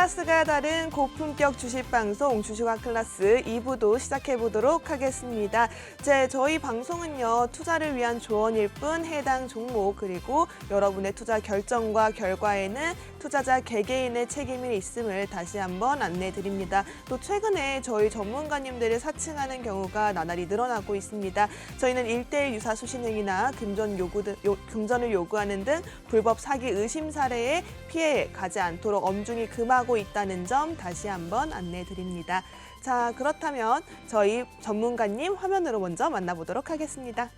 클래스가 다른 고품격 주식방송 주식화 클래스 2부도 시작해보도록 하겠습니다. 저희 방송은요, 투자를 위한 조언일 뿐 해당 종목 그리고 여러분의 투자 결정과 결과에는 투자자 개개인의 책임이 있음을 다시 한번 안내드립니다. 또 최근에 저희 전문가님들을 사칭하는 경우가 나날이 늘어나고 있습니다. 저희는 1:1 유사 수신행위나 금전을 요구하는 등 불법 사기 의심 사례에 피해 가지 않도록 엄중히 금하고 있다는 점 다시 한번 안내드립니다. 자, 그렇다면 저희 전문가님 화면으로 먼저 만나보도록 하겠습니다.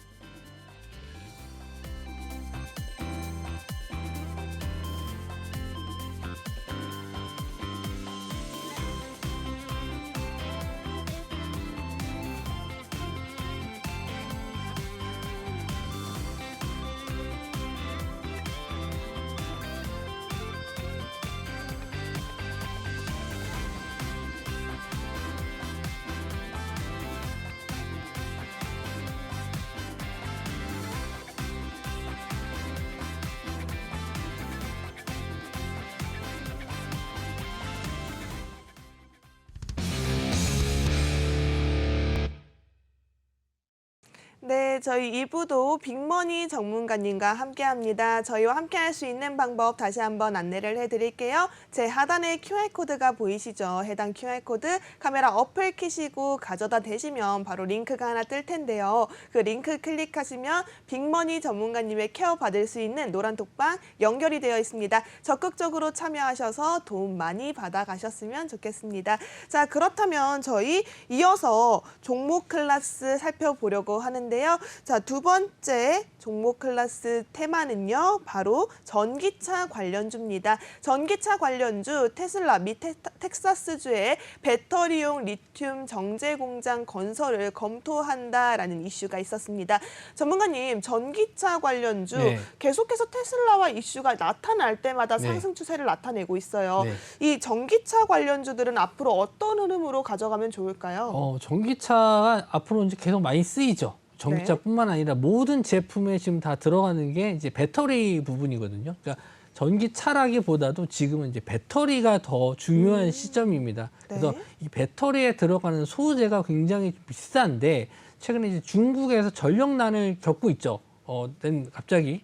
네, 저희 2부도 빅머니 전문가님과 함께합니다. 저희와 함께할 수 있는 방법 다시 한번 안내를 해드릴게요. 제 하단에 QR코드가 보이시죠? 해당 QR코드 카메라 어플 키시고 가져다 대시면 바로 링크가 하나 뜰 텐데요. 그 링크 클릭하시면 빅머니 전문가님의 케어 받을 수 있는 노란 톡방 연결이 되어 있습니다. 적극적으로 참여하셔서 도움 많이 받아가셨으면 좋겠습니다. 자, 그렇다면 저희 이어서 종목 클래스 살펴보려고 하는데요. 자, 두 번째 종목 클래스 테마는요, 바로 전기차 관련주입니다. 전기차 관련주 테슬라 미 텍사스주의 배터리용 리튬 정제 공장 건설을 검토한다라는 이슈가 있었습니다. 전문가님, 전기차 관련주 계속해서 테슬라와 이슈가 나타날 때마다 상승 추세를 나타내고 있어요. 이 전기차 관련주들은 앞으로 어떤 흐름으로 가져가면 좋을까요? 전기차가 앞으로 이제 계속 많이 쓰이죠. 전기차뿐만 아니라 모든 제품에 지금 다 들어가는 게 이제 배터리 부분이거든요. 그러니까 전기차라기보다도 지금은 이제 배터리가 더 중요한 시점입니다. 그래서 이 배터리에 들어가는 소재가 굉장히 비싼데 최근에 이제 중국에서 전력난을 겪고 있죠. 갑자기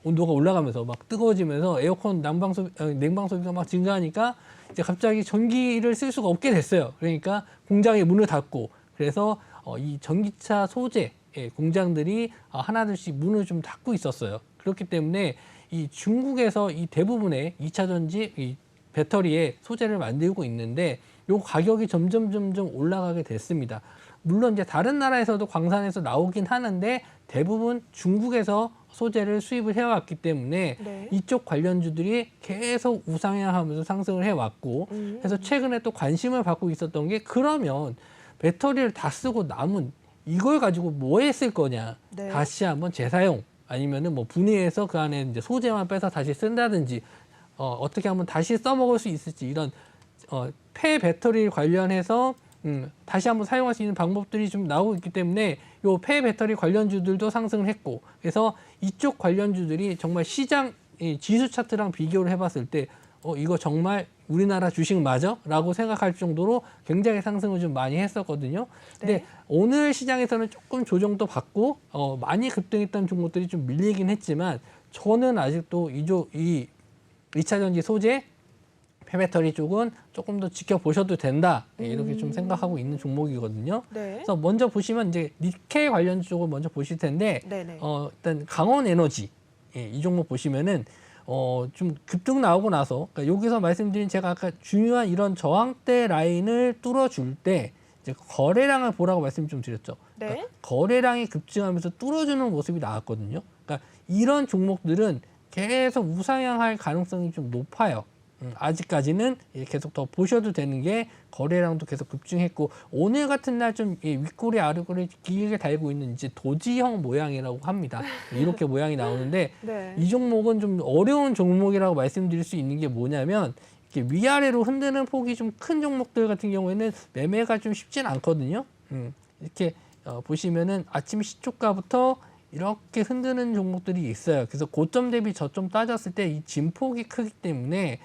온도가 올라가면서 막 뜨거워지면서 에어컨 냉방 소비가 막 증가하니까 이제 갑자기 전기를 쓸 수가 없게 됐어요. 그러니까 공장에 문을 닫고, 그래서 이 전기차 소재 공장들이 하나둘씩 문을 좀 닫고 있었어요. 그렇기 때문에 이 중국에서 이 대부분의 2차 전지 이 배터리의 소재를 만들고 있는데 요 가격이 점점 올라가게 됐습니다. 물론 이제 다른 나라에서도 광산에서 나오긴 하는데 대부분 중국에서 소재를 수입을 해왔기 때문에 이쪽 관련주들이 계속 우상향하면서 상승을 해왔고, 그래서 최근에 또 관심을 받고 있었던 게, 그러면 배터리를 다 쓰고 남은 이걸 가지고 뭐 했을 거냐, 다시 한번 재사용 아니면은 뭐 분해해서 그 안에 이제 소재만 빼서 다시 쓴다든지 어떻게 하면 다시 써먹을 수 있을지, 이런 폐 배터리 관련해서 다시 한번 사용할 수 있는 방법들이 좀 나오고 있기 때문에 요 폐 배터리 관련주들도 상승을 했고, 그래서 이쪽 관련주들이 정말 시장 지수 차트랑 비교를 해봤을 때 이거 정말 우리나라 주식 맞아? 라고 생각할 정도로 굉장히 상승을 좀 많이 했었거든요. 근데 오늘 시장에서는 조금 조정도 받고 많이 급등했던 종목들이 좀 밀리긴 했지만, 저는 아직도 이 2차 전지 소재 폐배터리 쪽은 조금 더 지켜보셔도 된다, 이렇게 좀 생각하고 있는 종목이거든요. 그래서 먼저 보시면 이제 니켈 관련 쪽을 먼저 보실 텐데, 일단 강원에너지 이 종목 보시면은 좀 급등 나오고 나서, 그러니까 여기서 말씀드린 제가 아까 중요한 이런 저항대 라인을 뚫어줄 때 이제 거래량을 보라고 말씀 좀 드렸죠. 그러니까 거래량이 급증하면서 뚫어주는 모습이 나왔거든요. 그러니까 이런 종목들은 계속 우상향할 가능성이 좀 높아요. 아직까지는 계속 더 보셔도 되는 게, 거래량도 계속 급증했고, 오늘 같은 날 좀 윗꼬리 아랫꼬리 길게 달고 있는 이제 도지형 모양이라고 합니다. 이렇게 모양이 나오는데 이 종목은 좀 어려운 종목이라고 말씀드릴 수 있는 게 뭐냐면, 이렇게 위아래로 흔드는 폭이 좀 큰 종목들 같은 경우에는 매매가 좀 쉽진 않거든요. 이렇게 보시면은 아침 시초가부터 이렇게 흔드는 종목들이 있어요. 그래서 고점 대비 저점 따졌을 때 이 진폭이 크기 때문에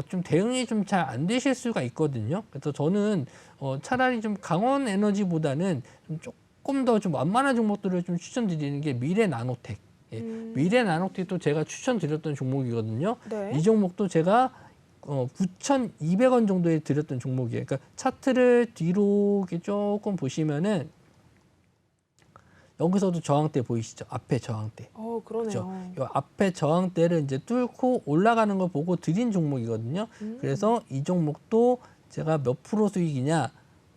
좀 대응이 좀 잘 안 되실 수가 있거든요. 그래서 저는 차라리 좀 강원 에너지보다는 좀 조금 더 좀 완만한 종목들을 좀 추천드리는 게 미래 나노텍. 예, 미래 나노텍도 제가 추천드렸던 종목이거든요. 네. 이 종목도 제가 9,200원 정도에 드렸던 종목이에요. 그러니까 차트를 뒤로 이렇게 조금 보시면은 여기서도 저항대 보이시죠? 앞에 저항대. 그러네요. 이 앞에 저항대를 이제 뚫고 올라가는 걸 보고 드린 종목이거든요. 그래서 이 종목도 제가 몇 프로 수익이냐?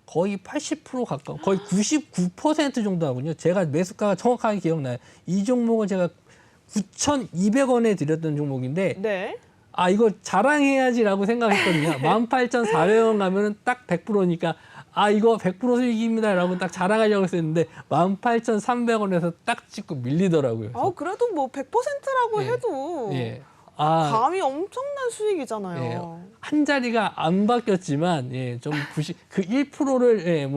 거의 80% 가까운, 거의 99% 정도 하군요. 제가 매수가가 정확하게 기억나요. 이 종목은 제가 9,200원에 드렸던 종목인데, 네. 아, 이거 자랑해야지라고 생각했거든요. 18,400원 가면은 딱 100%니까, 아, 이거 100% 수익입니다라고 딱 자랑하려고 했었는데, 18,300원에서 딱 찍고 밀리더라고요. 그래도 뭐 100%라고 예. 해도 예. 아, 감이 엄청난 수익이잖아요. 예, 한 자리가 안 바뀌었지만, 예, 좀 그 1%를, 예,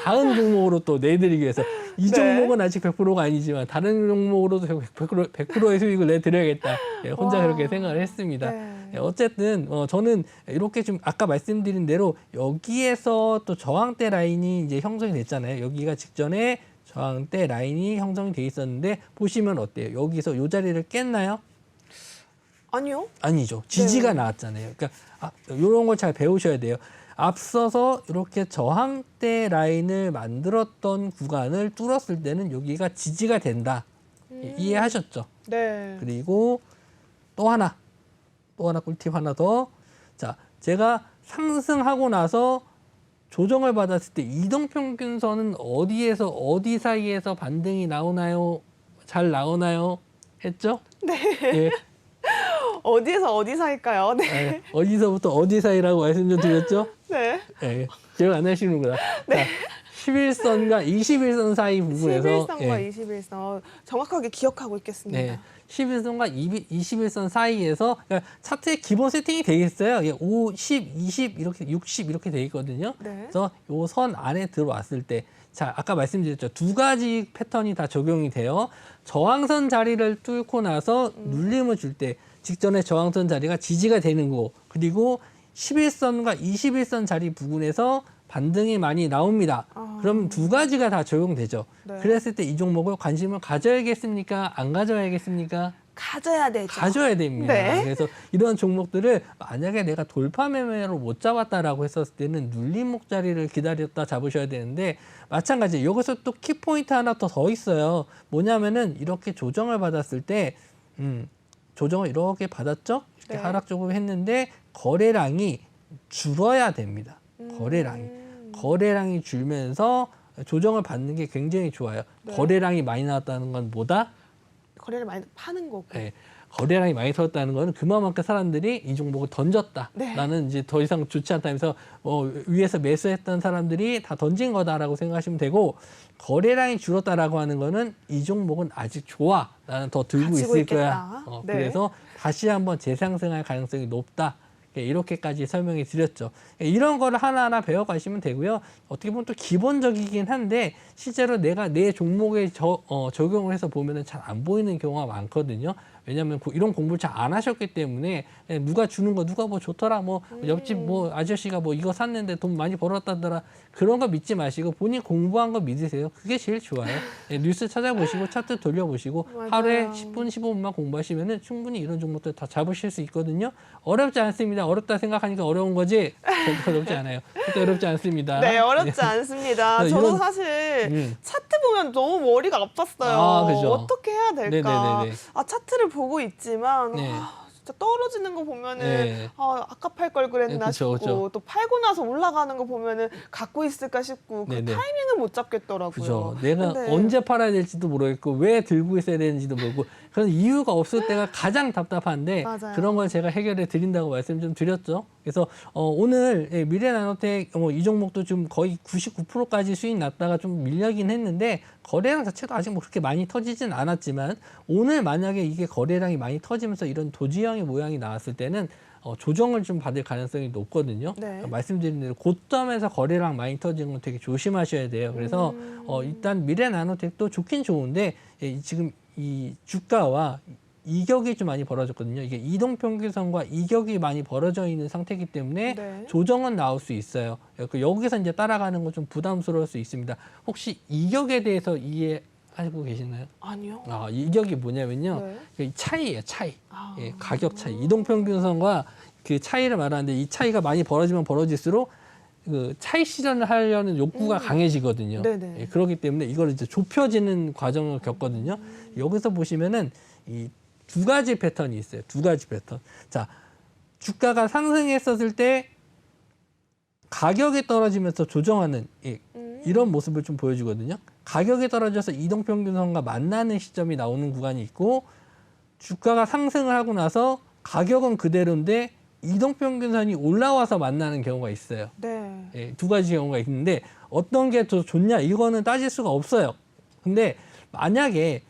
다른 종목으로 또 내드리기 위해서, 이 네. 종목은 아직 100%가 아니지만, 다른 종목으로도 100%의 수익을 내드려야겠다. 예, 혼자 와. 그렇게 생각을 했습니다. 네. 예, 어쨌든, 저는 이렇게 좀, 아까 말씀드린 대로, 여기에서 또 저항대 라인이 이제 형성이 됐잖아요. 여기가 직전에 저항대 라인이 형성이 돼 있었는데, 보시면 어때요? 여기서 이 자리를 깼나요? 아니요. 아니죠. 지지가 네. 나왔잖아요. 그러니까 이런 걸 잘 배우셔야 돼요. 앞서서 이렇게 저항대 라인을 만들었던 구간을 뚫었을 때는 여기가 지지가 된다. 이해하셨죠? 네. 그리고 또 하나 꿀팁 하나 더. 자, 제가 상승하고 나서 조정을 받았을 때 이동평균선은 어디에서 어디 사이에서 반등이 나오나요? 잘 나오나요? 했죠? 네. 예. 어디에서 어디 사일까요? 네. 예, 어디서부터 어디 사이라고 말씀 좀 드렸죠? 네. 예, 기억 안 하시는구나. 자, 11선과 21선 사이 부분에서 11선과 21선 정확하게 기억하고 있겠습니다. 네, 11선과 21선 사이에서 그러니까 차트의 기본 세팅이 되어 있어요. 예, 5, 10, 20 이렇게 60 이렇게 돼 있거든요. 네. 그래서 요 선 안에 들어왔을 때, 자, 아까 말씀드렸죠. 두 가지 패턴이 다 적용이 돼요. 저항선 자리를 뚫고 나서 눌림을 줄 때 직전에 저항선 자리가 지지가 되는 거, 그리고 11선과 21선 자리 부분에서 반등이 많이 나옵니다. 그럼 두 가지가 다 적용되죠. 네. 그랬을 때 이 종목을 관심을 가져야겠습니까? 안 가져야겠습니까? 가져야 되죠. 가져야 됩니다. 네. 그래서 이런 종목들을 만약에 내가 돌파 매매로 못 잡았다라고 했었을 때는 눌림목 자리를 기다렸다 잡으셔야 되는데, 마찬가지 여기서 또 키포인트 하나 더 있어요. 뭐냐면은 이렇게 조정을 받았을 때 조정을 이렇게 받았죠? 이렇게 네. 하락적으로 했는데 거래량이 줄어야 됩니다. 거래량이 줄면서 조정을 받는 게 굉장히 좋아요. 네. 거래량이 많이 나왔다는 건 뭐다? 거래를 많이 파는 거고. 네. 거래량이 많이 터졌다는 거는 그만큼 사람들이 이 종목을 던졌다. 네. 나는 이제 더 이상 좋지 않다 하면서 위에서 매수했던 사람들이 다 던진 거다라고 생각하시면 되고, 거래량이 줄었다라고 하는 거는 이 종목은 아직 좋아. 나는 더 들고 가지고 있을 거야. 있겠다. 네. 그래서 다시 한번 재상승할 가능성이 높다. 이렇게까지 설명해 드렸죠. 이런 거를 하나하나 배워가시면 되고요. 어떻게 보면 또 기본적이긴 한데 실제로 내가 내 종목에 적용을 해서 보면은 잘 안 보이는 경우가 많거든요. 왜냐하면 이런 공부를 잘 안 하셨기 때문에 누가 주는 거, 누가 뭐 좋더라, 뭐 옆집 뭐 아저씨가 뭐 이거 샀는데 돈 많이 벌었다더라, 그런 거 믿지 마시고 본인 공부한 거 믿으세요. 그게 제일 좋아요. 뉴스 찾아보시고 차트 돌려보시고 맞아요. 하루에 10분, 15분만 공부하시면은 충분히 이런 종목들 다 잡으실 수 있거든요. 어렵지 않습니다. 어렵다 생각하니까 어려운 거지. 절대 어렵지 않아요. 절대 어렵지 않습니다. 네, 어렵지 않습니다. 네, 저도 이런- 사실 차트 보면 너무 머리가 아팠어요. 아, 그죠. 어떻게 해야 될까? 네네네네. 차트를 보고 있지만 네. 진짜 떨어지는 거 보면은 네. 아까 팔 걸 그랬나 네, 그쵸, 싶고, 그쵸. 또 팔고 나서 올라가는 거 보면은 갖고 있을까 싶고 그 네네. 타이밍을 못 잡겠더라고요. 그죠. 내가 근데 언제 팔아야 될지도 모르겠고 왜 들고 있어야 되는지도 모르고 그런 이유가 없을 때가 가장 답답한데, 맞아요. 그런 걸 제가 해결해 드린다고 말씀 좀 드렸죠. 그래서 오늘 미래나노텍 이 종목도 좀 거의 99%까지 수익 났다가 좀 밀려긴 했는데, 거래량 자체도 아직 뭐 그렇게 많이 터지진 않았지만 오늘 만약에 이게 거래량이 많이 터지면서 이런 도지형의 모양이 나왔을 때는 조정을 좀 받을 가능성이 높거든요. 네. 그러니까 말씀드린 대로 고점에서 거래량 많이 터지는 건 되게 조심하셔야 돼요. 그래서 일단 미래나노텍도 좋긴 좋은데 지금 이 주가와 이격이 좀 많이 벌어졌거든요. 이게 이동평균선과 이격이 많이 벌어져 있는 상태이기 때문에 네. 조정은 나올 수 있어요. 여기서 이제 따라가는 건 좀 부담스러울 수 있습니다. 혹시 이격에 대해서 이해하고 계시나요? 아니요. 이격이 뭐냐면요. 네. 이 차이예요, 차이. 아. 예, 가격 차이. 이동평균선과 그 차이를 말하는데 이 차이가 많이 벌어지면 벌어질수록 그 차익 실현을 하려는 욕구가 강해지거든요. 네네. 예, 그렇기 때문에 이걸 이제 좁혀지는 과정을 겪거든요. 여기서 보시면은 이 두 가지 패턴이 있어요. 두 가지 패턴. 자, 주가가 상승했었을 때 가격이 떨어지면서 조정하는 이런 모습을 좀 보여주거든요. 가격이 떨어져서 이동평균선과 만나는 시점이 나오는 구간이 있고 주가가 상승을 하고 나서 가격은 그대로인데 이동평균선이 올라와서 만나는 경우가 있어요. 네. 예, 두 가지 경우가 있는데 어떤 게 더 좋냐 이거는 따질 수가 없어요. 근데 만약에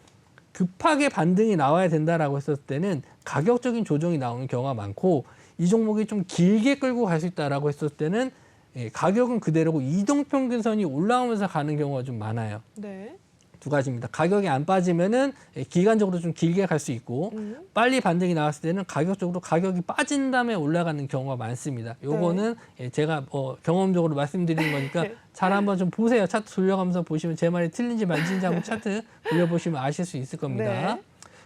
급하게 반등이 나와야 된다라고 했을 때는 가격적인 조정이 나오는 경우가 많고 이 종목이 좀 길게 끌고 갈 수 있다라고 했을 때는 가격은 그대로고 이동평균선이 올라오면서 가는 경우가 좀 많아요. 네. 두 가지입니다. 가격이 안 빠지면은 기간적으로 좀 길게 갈 수 있고 빨리 반등이 나왔을 때는 가격적으로 가격이 빠진 다음에 올라가는 경우가 많습니다. 요거는 제가 경험적으로 말씀드리는 거니까 잘 한번 좀 보세요. 차트 돌려가면서 보시면 제 말이 틀린지 맞는지 한번 차트 돌려보시면 아실 수 있을 겁니다. 네.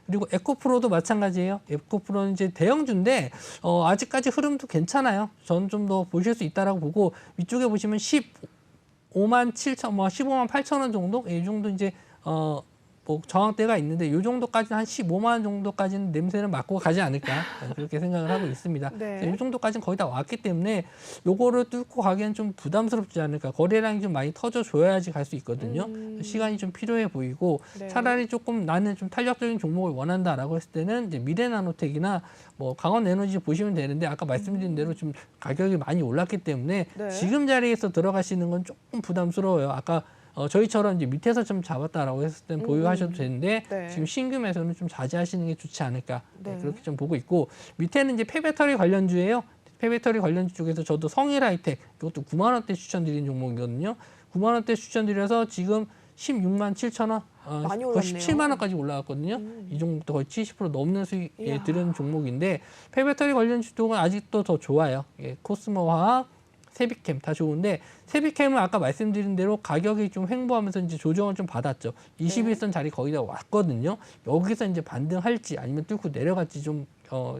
그리고 에코프로도 마찬가지예요. 에코프로는 이제 대형주인데 아직까지 흐름도 괜찮아요. 저는 좀 더 보실 수 있다라고 보고 위쪽에 보시면 15만 7천, 15만 8천 원 정도? 이 정도 이제 뭐 저항대가 있는데 이 정도까지는 한 15만 원 정도까지는 냄새를 맡고 가지 않을까 그렇게 생각을 하고 있습니다. 네. 이 정도까지는 거의 다 왔기 때문에 요거를 뚫고 가기엔 좀 부담스럽지 않을까. 거래량이 좀 많이 터져줘야지 갈 수 있거든요. 시간이 좀 필요해 보이고 네. 차라리 조금 나는 좀 탄력적인 종목을 원한다라고 했을 때는 이제 미래나노텍이나 뭐 강원에너지 보시면 되는데 아까 말씀드린 대로 좀 가격이 많이 올랐기 때문에 네. 지금 자리에서 들어가시는 건 조금 부담스러워요. 아까 저희처럼 이제 밑에서 좀 잡았다라고 했을 땐 보유하셔도 되는데 네. 지금 신규 매수는 좀 자제하시는 게 좋지 않을까 네. 그렇게 좀 보고 있고 밑에는 이제 폐배터리 관련주예요. 폐배터리 관련주 쪽에서 저도 성일하이텍 이것도 9만 원대 추천드린 종목이거든요. 9만 원대 추천드려서 지금 16만 7천 원, 많이 거의 올랐네요. 17만 원까지 올라왔거든요. 이 종목도 거의 70% 넘는 수익에 이야. 들은 종목인데 폐배터리 관련주 쪽은 아직도 더 좋아요. 코스모화학, 세비캠 다 좋은데 세비캠은 아까 말씀드린 대로 가격이 좀 횡보하면서 이제 조정을 좀 받았죠. 21선 자리 거의 다 왔거든요. 여기서 이제 반등할지 아니면 뚫고 내려갈지 좀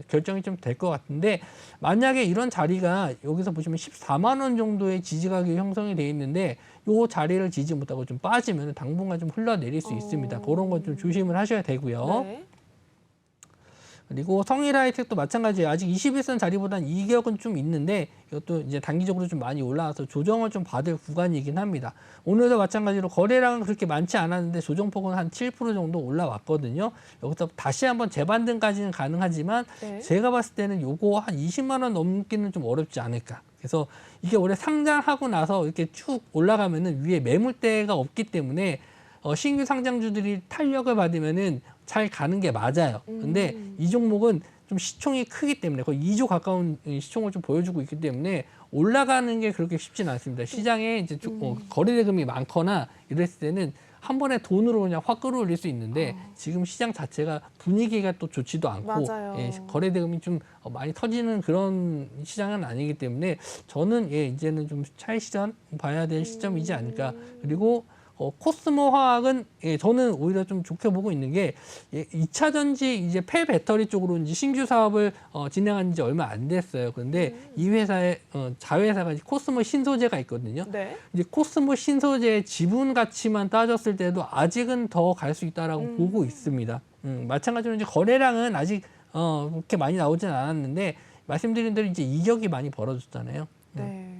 결정이 좀 될 것 같은데 만약에 이런 자리가 여기서 보시면 14만 원 정도의 지지 가격이 형성이 돼 있는데 요 자리를 지지 못하고 좀 빠지면 당분간 좀 흘러내릴 수 있습니다. 그런 건 좀 조심을 하셔야 되고요. 네. 그리고 성일하이텍도 마찬가지예요. 아직 21선 자리보다는 이격은 좀 있는데 이것도 이제 단기적으로 좀 많이 올라와서 조정을 좀 받을 구간이긴 합니다. 오늘도 마찬가지로 거래량은 그렇게 많지 않았는데 조정폭은 한 7% 정도 올라왔거든요. 여기서 다시 한번 재반등까지는 가능하지만 네. 제가 봤을 때는 요거 한 20만 원 넘기는 좀 어렵지 않을까. 그래서 이게 원래 상장하고 나서 이렇게 쭉 올라가면은 위에 매물대가 없기 때문에 신규 상장주들이 탄력을 받으면은 잘 가는 게 맞아요. 근데 이 종목은 좀 시총이 크기 때문에 거의 2조 가까운 시총을 좀 보여주고 있기 때문에 올라가는 게 그렇게 쉽지는 않습니다. 시장에 이제 거래 대금이 많거나 이랬을 때는 한 번에 돈으로 그냥 확 끌어올릴 수 있는데 지금 시장 자체가 분위기가 또 좋지도 않고 맞아요. 거래 대금이 좀 많이 터지는 그런 시장은 아니기 때문에 저는 이제는 좀 차익 실현 봐야 될 시점이지 않을까. 그리고 코스모 화학은 저는 오히려 좀 좋게 보고 있는 게 2차 전지 이제 폐배터리 쪽으로 이제 신규 사업을 진행한 지 얼마 안 됐어요. 그런데 이 회사의 자회사가 코스모 신소재가 있거든요. 네. 이제 코스모 신소재의 지분 가치만 따졌을 때도 아직은 더 갈 수 있다라고 보고 있습니다. 마찬가지로 이제 거래량은 아직 그렇게 많이 나오진 않았는데 말씀드린 대로 이제 이격이 많이 벌어졌잖아요. 네.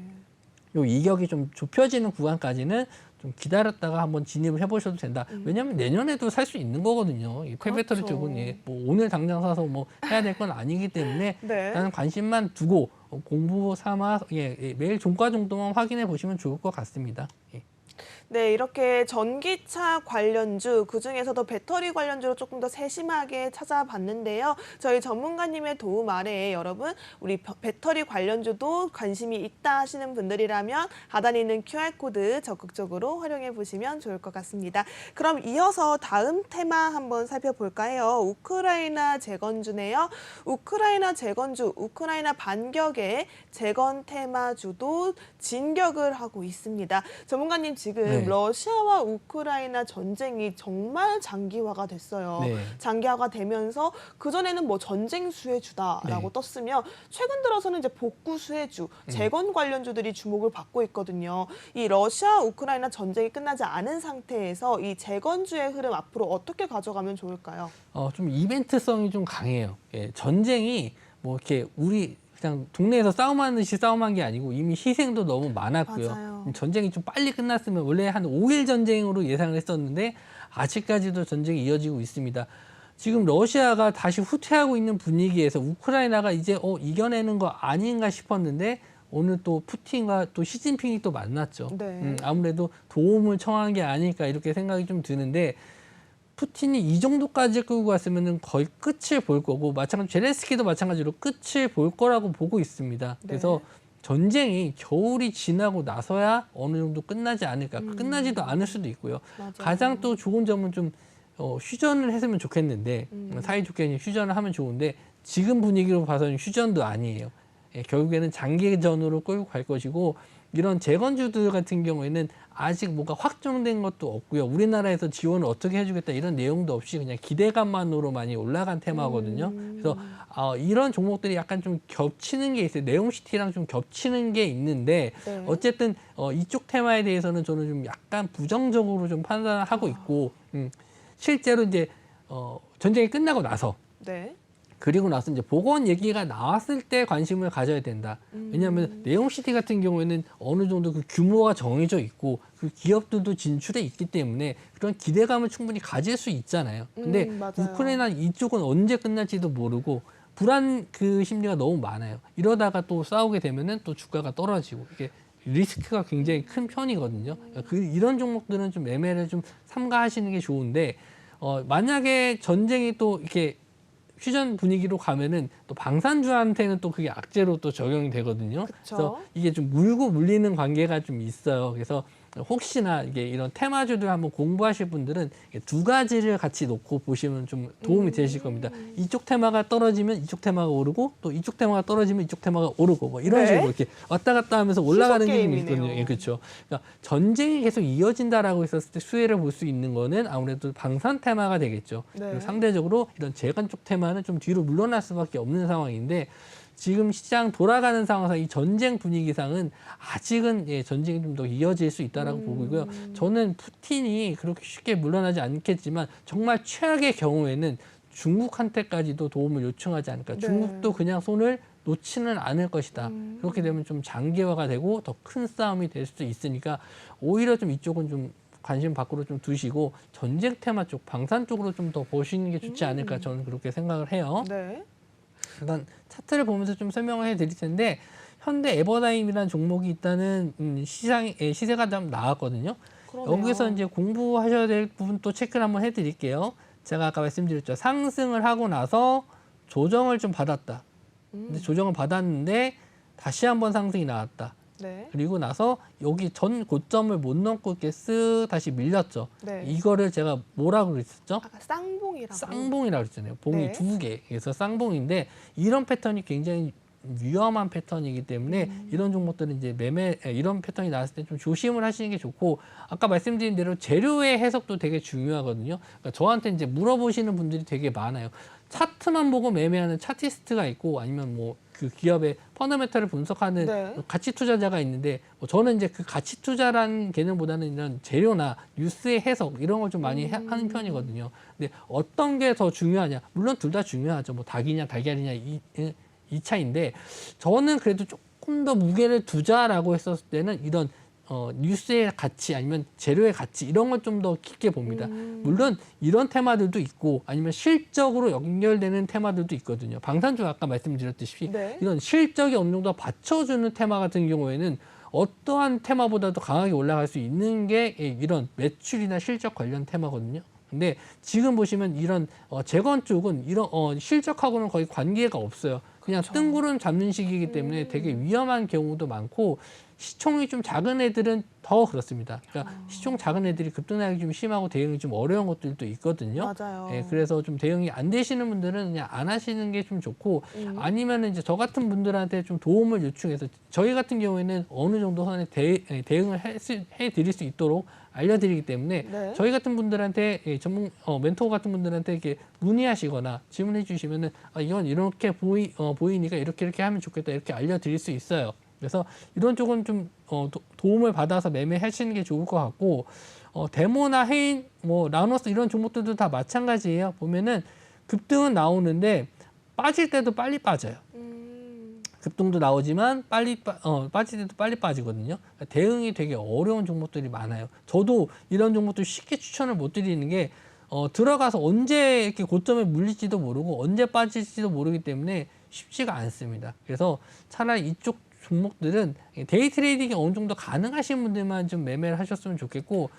요 이격이 좀 좁혀지는 구간까지는 좀 기다렸다가 한번 진입을 해보셔도 된다. 왜냐하면 내년에도 살 수 있는 거거든요. 이 폐배터리 그렇죠. 쪽은 뭐 오늘 당장 사서 뭐 해야 될 건 아니기 때문에 네. 나는 관심만 두고 공부 삼아 매일 종가 정도만 확인해 보시면 좋을 것 같습니다. 네, 이렇게 전기차 관련주, 그중에서도 배터리 관련주로 조금 더 세심하게 찾아봤는데요. 저희 전문가님의 도움 아래에 여러분, 우리 배터리 관련주도 관심이 있다 하시는 분들이라면 하단에 있는 QR코드 적극적으로 활용해 보시면 좋을 것 같습니다. 그럼 이어서 다음 테마 한번 살펴볼까요? 우크라이나 재건주네요. 우크라이나 재건주, 우크라이나 반격의 재건 테마주도 진격을 하고 있습니다. 전문가님 지금 네. 러시아와 우크라이나 전쟁이 정말 장기화가 됐어요. 네. 장기화가 되면서 그전에는 뭐 전쟁 수혜주다라고 네. 떴으면 최근 들어서는 이제 복구 수혜주, 재건 관련주들이 주목을 받고 있거든요. 이 러시아 우크라이나 전쟁이 끝나지 않은 상태에서 이 재건주의 흐름 앞으로 어떻게 가져가면 좋을까요? 좀 이벤트성이 좀 강해요. 예, 전쟁이 뭐 이렇게 우리 그냥 동네에서 싸움하는 듯이 싸움한 게 아니고 이미 희생도 너무 많았고요. 맞아요. 전쟁이 좀 빨리 끝났으면 원래 한 5일 전쟁으로 예상을 했었는데 아직까지도 전쟁이 이어지고 있습니다. 지금 러시아가 다시 후퇴하고 있는 분위기에서 우크라이나가 이제 이겨내는 거 아닌가 싶었는데 오늘 또 푸틴과 또 시진핑이 또 만났죠. 네. 아무래도 도움을 청한 게 아닐까 이렇게 생각이 좀 드는데 푸틴이 이 정도까지 끌고 갔으면 거의 끝을 볼 거고 마찬가지로 제렌스키도 마찬가지로 끝을 볼 거라고 보고 있습니다. 그래서 전쟁이 겨울이 지나고 나서야 어느 정도 끝나지 않을까. 끝나지도 않을 수도 있고요. 맞아요. 가장 또 좋은 점은 좀 휴전을 했으면 좋겠는데 사이좋게 휴전을 하면 좋은데 지금 분위기로 봐서는 휴전도 아니에요. 예, 결국에는 장기전으로 끌고 갈 것이고 이런 재건주들 같은 경우에는 아직 뭔가 확정된 것도 없고요. 우리나라에서 지원을 어떻게 해주겠다 이런 내용도 없이 그냥 기대감만으로 많이 올라간 테마거든요. 그래서 이런 종목들이 약간 좀 겹치는 게 있어요. 네옴시티랑 좀 겹치는 게 있는데 네. 어쨌든 이쪽 테마에 대해서는 저는 좀 약간 부정적으로 좀 판단을 하고 있고 실제로 이제 전쟁이 끝나고 나서 네. 그리고 나서 이제 복원 얘기가 나왔을 때 관심을 가져야 된다. 왜냐하면 네옴시티 같은 경우에는 어느 정도 그 규모가 정해져 있고 그 기업들도 진출해 있기 때문에 그런 기대감을 충분히 가질 수 있잖아요. 근데 맞아요. 우크라이나 이쪽은 언제 끝날지도 모르고 불안 그 심리가 너무 많아요. 이러다가 또 싸우게 되면은 또 주가가 떨어지고 이게 리스크가 굉장히 큰 편이거든요. 이런 종목들은 좀 매매를 좀 삼가하시는 게 좋은데 만약에 전쟁이 또 이렇게 휴전 분위기로 가면은 또 방산주한테는 또 그게 악재로 또 적용이 되거든요. 그쵸. 그래서 이게 좀 물고 물리는 관계가 좀 있어요. 그래서 혹시나 이게 이런 테마주들 한번 공부하실 분들은 두 가지를 같이 놓고 보시면 좀 도움이 되실 겁니다. 이쪽 테마가 떨어지면 이쪽 테마가 오르고 또 이쪽 테마가 떨어지면 이쪽 테마가 오르고 뭐 이런 네. 식으로 이렇게 왔다 갔다 하면서 올라가는 게 좀 게임이네요. 있거든요. 예, 그렇죠. 그러니까 전쟁이 계속 이어진다라고 했었을 때 수혜를 볼 수 있는 거는 아무래도 방산 테마가 되겠죠. 네. 그리고 상대적으로 이런 재건 쪽 테마는 좀 뒤로 물러날 수밖에 없는 상황인데 지금 시장 돌아가는 상황에서 이 전쟁 분위기상은 아직은 전쟁이 좀 더 이어질 수 있다라고 보고요. 저는 푸틴이 그렇게 쉽게 물러나지 않겠지만 정말 최악의 경우에는 중국한테까지도 도움을 요청하지 않을까. 네. 중국도 그냥 손을 놓지는 않을 것이다. 그렇게 되면 좀 장기화가 되고 더 큰 싸움이 될 수도 있으니까 오히려 좀 이쪽은 좀 관심 밖으로 좀 두시고 전쟁 테마 쪽, 방산 쪽으로 좀 더 보시는 게 좋지 않을까 저는 그렇게 생각을 해요. 네. 일단 차트를 보면서 좀 설명을 해드릴 텐데 현대 에버다임이라는 종목이 있다는 시세가 좀 나왔거든요. 그러네요. 여기서 이제 공부하셔야 될 부분 또 체크를 한번 해드릴게요. 제가 아까 말씀드렸죠. 상승을 하고 나서 조정을 좀 받았다. 근데 조정을 받았는데 다시 한번 상승이 나왔다. 네. 그리고 나서 여기 전 고점을 못 넘고 이렇게 쓱 다시 밀렸죠. 네. 이거를 제가 뭐라고 그랬었죠? 아까 쌍봉이라고. 쌍봉이라고 그랬잖아요. 봉이 네. 두 개. 그래서 쌍봉인데 이런 패턴이 굉장히 위험한 패턴이기 때문에 이런 종목들은 이제 이런 패턴이 나왔을 때 좀 조심을 하시는 게 좋고 아까 말씀드린 대로 재료의 해석도 되게 중요하거든요. 그러니까 저한테 이제 물어보시는 분들이 되게 많아요. 차트만 보고 매매하는 차티스트가 있고 아니면 뭐 그 기업의 펀더멘털을 분석하는 네. 가치 투자자가 있는데 저는 이제 그 가치 투자라는 개념보다는 이런 재료나 뉴스의 해석 이런 걸 좀 많이 하는 편이거든요. 근데 어떤 게 더 중요하냐? 물론 둘 다 중요하죠. 뭐 닭이냐 달걀이냐 이 차인데 저는 그래도 조금 더 무게를 두자라고 했었을 때는 이런 뉴스의 가치 아니면 재료의 가치 이런 걸 좀 더 깊게 봅니다. 물론 이런 테마들도 있고 아니면 실적으로 연결되는 테마들도 있거든요. 방산주 아까 말씀드렸듯이 네. 이런 실적이 어느 정도 받쳐주는 테마 같은 경우에는 어떠한 테마보다도 강하게 올라갈 수 있는 게 이런 매출이나 실적 관련 테마거든요. 근데 지금 보시면 이런 재건 쪽은 이런 실적하고는 거의 관계가 없어요. 그냥 그쵸. 뜬구름 잡는 식이기 때문에 되게 위험한 경우도 많고 시총이 좀 작은 애들은 더 그렇습니다. 그러니까 시총 작은 애들이 급등락이 좀 심하고 대응이 좀 어려운 것들도 있거든요. 맞아요. 예, 그래서 좀 대응이 안 되시는 분들은 그냥 안 하시는 게 좀 좋고 아니면은 이제 저 같은 분들한테 좀 도움을 요청해서 저희 같은 경우에는 어느 정도 선에 대응을 해드릴 수 있도록 알려드리기 때문에 네. 저희 같은 분들한테 전문 멘토 같은 분들한테 이렇게 문의하시거나 질문해 주시면은 이건 이렇게 보이니까 이렇게 하면 좋겠다 이렇게 알려드릴 수 있어요. 그래서 이런 쪽은 좀 도움을 받아서 매매하시는 게 좋을 것 같고 데모나 해인, 뭐 라노스 이런 종목들도 다 마찬가지예요. 보면은 급등은 나오는데 빠질 때도 빨리 빠져요. 급등도 나오지만 빠질 때도 빨리 빠지거든요. 그러니까 대응이 되게 어려운 종목들이 많아요. 저도 이런 종목들 쉽게 추천을 못 드리는 게 들어가서 언제 이렇게 고점에 물릴지도 모르고 언제 빠질지도 모르기 때문에 쉽지가 않습니다. 그래서 차라리 이쪽 종목들은 데이 트레이딩이 어느 정도 가능하신 분들만 좀 매매를 하셨으면 좋겠고,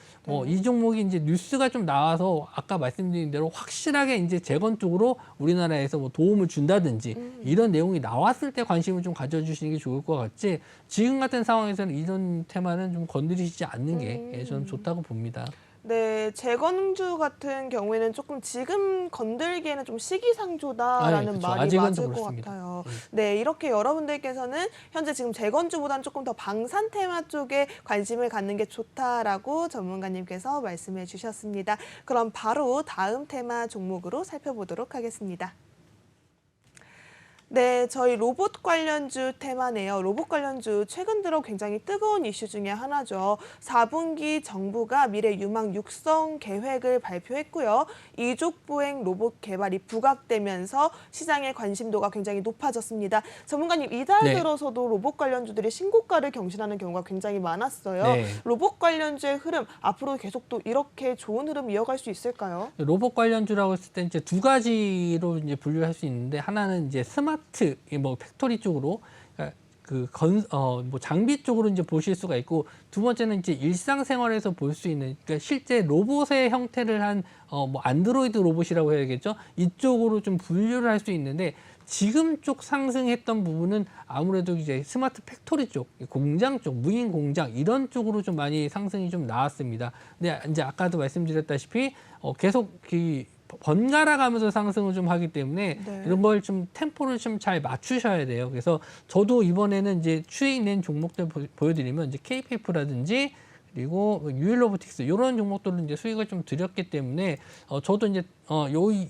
이 종목이 이제 뉴스가 좀 나와서 아까 말씀드린 대로 확실하게 이제 재건 쪽으로 우리나라에서 뭐 도움을 준다든지 이런 내용이 나왔을 때 관심을 좀 가져주시는 게 좋을 것 같지, 지금 같은 상황에서는 이런 테마는 좀 건드리시지 않는 게 저는 좋다고 봅니다. 네, 재건주 같은 경우에는 조금 지금 건들기에는 좀 시기상조다라는 그쵸. 말이 아직은 맞을 좀 것 그렇습니다. 같아요. 네, 이렇게 여러분들께서는 현재 지금 재건주보다는 조금 더 방산 테마 쪽에 관심을 갖는 게 좋다라고 전문가님께서 말씀해 주셨습니다. 그럼 바로 다음 테마 종목으로 살펴보도록 하겠습니다. 네, 저희 로봇 관련주 테마네요. 로봇 관련주 최근 들어 굉장히 뜨거운 이슈 중에 하나죠. 4분기 정부가 미래 유망 육성 계획을 발표했고요. 이족 보행 로봇 개발이 부각되면서 시장의 관심도가 굉장히 높아졌습니다. 전문가님, 이달 네. 들어서도 로봇 관련주들이 신고가를 경신하는 경우가 굉장히 많았어요. 네. 로봇 관련주의 흐름, 앞으로 계속 또 이렇게 좋은 흐름 이어갈 수 있을까요? 로봇 관련주라고 했을 때 이제 두 가지로 이제 분류할 수 있는데, 하나는 이제 스마트 뭐 팩토리 쪽으로, 그러니까 뭐 장비 쪽으로 이제 보실 수가 있고, 두 번째는 이제 일상생활에서 볼 수 있는, 그러니까 실제 로봇의 형태를 한 뭐 안드로이드 로봇이라고 해야겠죠. 이쪽으로 좀 분류를 할 수 있는데, 지금 쪽 상승했던 부분은 아무래도 이제 스마트 팩토리 쪽, 공장 쪽, 무인 공장 이런 쪽으로 좀 많이 상승이 좀 나왔습니다. 근데 이제 아까도 말씀드렸다시피 계속 번갈아 가면서 상승을 좀 하기 때문에 네. 이런 걸 좀 템포를 좀 잘 맞추셔야 돼요. 그래서 저도 이번에는 이제 추이익 낸 종목들 보여드리면 이제 KPF라든지 그리고 유일로보틱스 이런 종목들은 이제 수익을 좀 드렸기 때문에 저도 이제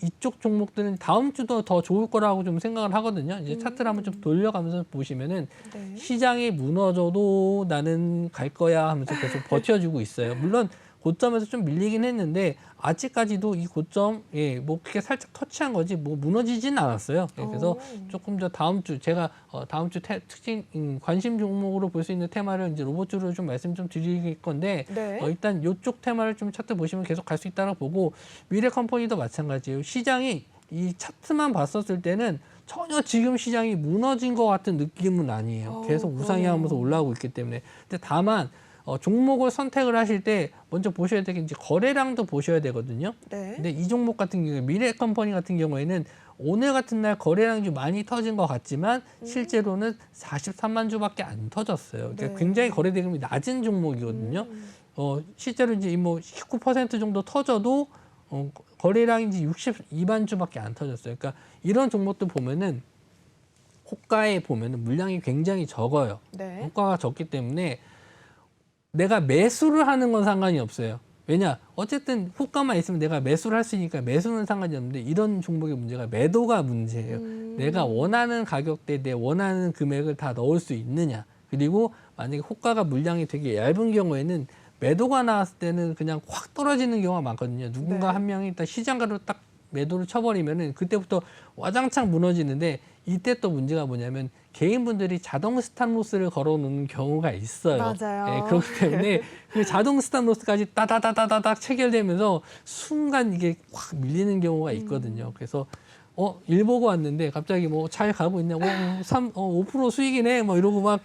이쪽 종목들은 다음 주도 더 좋을 거라고 좀 생각을 하거든요. 이제 차트를 한번 좀 돌려가면서 보시면은 네. 시장이 무너져도 나는 갈 거야 하면서 계속 버텨주고 있어요. 물론 고점에서 좀 밀리긴 했는데 아직까지도 이 고점 뭐 그렇게 살짝 터치한 거지 뭐 무너지진 않았어요. 그래서 조금 더 다음 주 제가 다음 주 특징 관심 종목으로 볼 수 있는 테마를 이제 로봇주로 좀 말씀 좀 드릴 건데, 네. 일단 이쪽 테마를 좀 차트 보시면 계속 갈 수 있다고 보고, 미래 컴퍼니도 마찬가지예요. 시장이 이 차트만 봤었을 때는 전혀 지금 시장이 무너진 것 같은 느낌은 아니에요. 계속 우상향하면서 올라오고 있기 때문에. 근데 다만 종목을 선택을 하실 때 먼저 보셔야 되는 게 이제 거래량도 보셔야 되거든요. 네. 근데 이 종목 같은 경우에 미래 컴퍼니 같은 경우에는 오늘 같은 날 거래량이 좀 많이 터진 것 같지만 실제로는 43만 주밖에 안 터졌어요. 그러니까 네. 굉장히 거래 대금이 낮은 종목이거든요. 실제로 이제 뭐 19% 정도 터져도 거래량이 이제 62만 주밖에 안 터졌어요. 그러니까 이런 종목들 보면은 호가에 보면은 물량이 굉장히 적어요. 네. 호가가 적기 때문에 내가 매수를 하는 건 상관이 없어요. 왜냐? 어쨌든 호가만 있으면 내가 매수를 할 수 있으니까 매수는 상관이 없는데, 이런 종목의 문제가 매도가 문제예요. 내가 원하는 가격대 내 원하는 금액을 다 넣을 수 있느냐. 그리고 만약에 호가가 물량이 되게 얇은 경우에는 매도가 나왔을 때는 그냥 확 떨어지는 경우가 많거든요. 누군가 네. 한 명이 일단 시장가로 딱 매도를 쳐버리면은 그때부터 와장창 무너지는데, 이때 또 문제가 뭐냐면 개인분들이 자동 스탑로스를 걸어놓는 경우가 있어요. 맞아요. 그렇기 때문에 그 자동 스탑로스까지 따다다다다닥 체결되면서 순간 이게 확 밀리는 경우가 있거든요. 그래서 일 보고 왔는데 갑자기 뭐 잘 가고 있냐고 5% 수익이네 뭐 이러고 막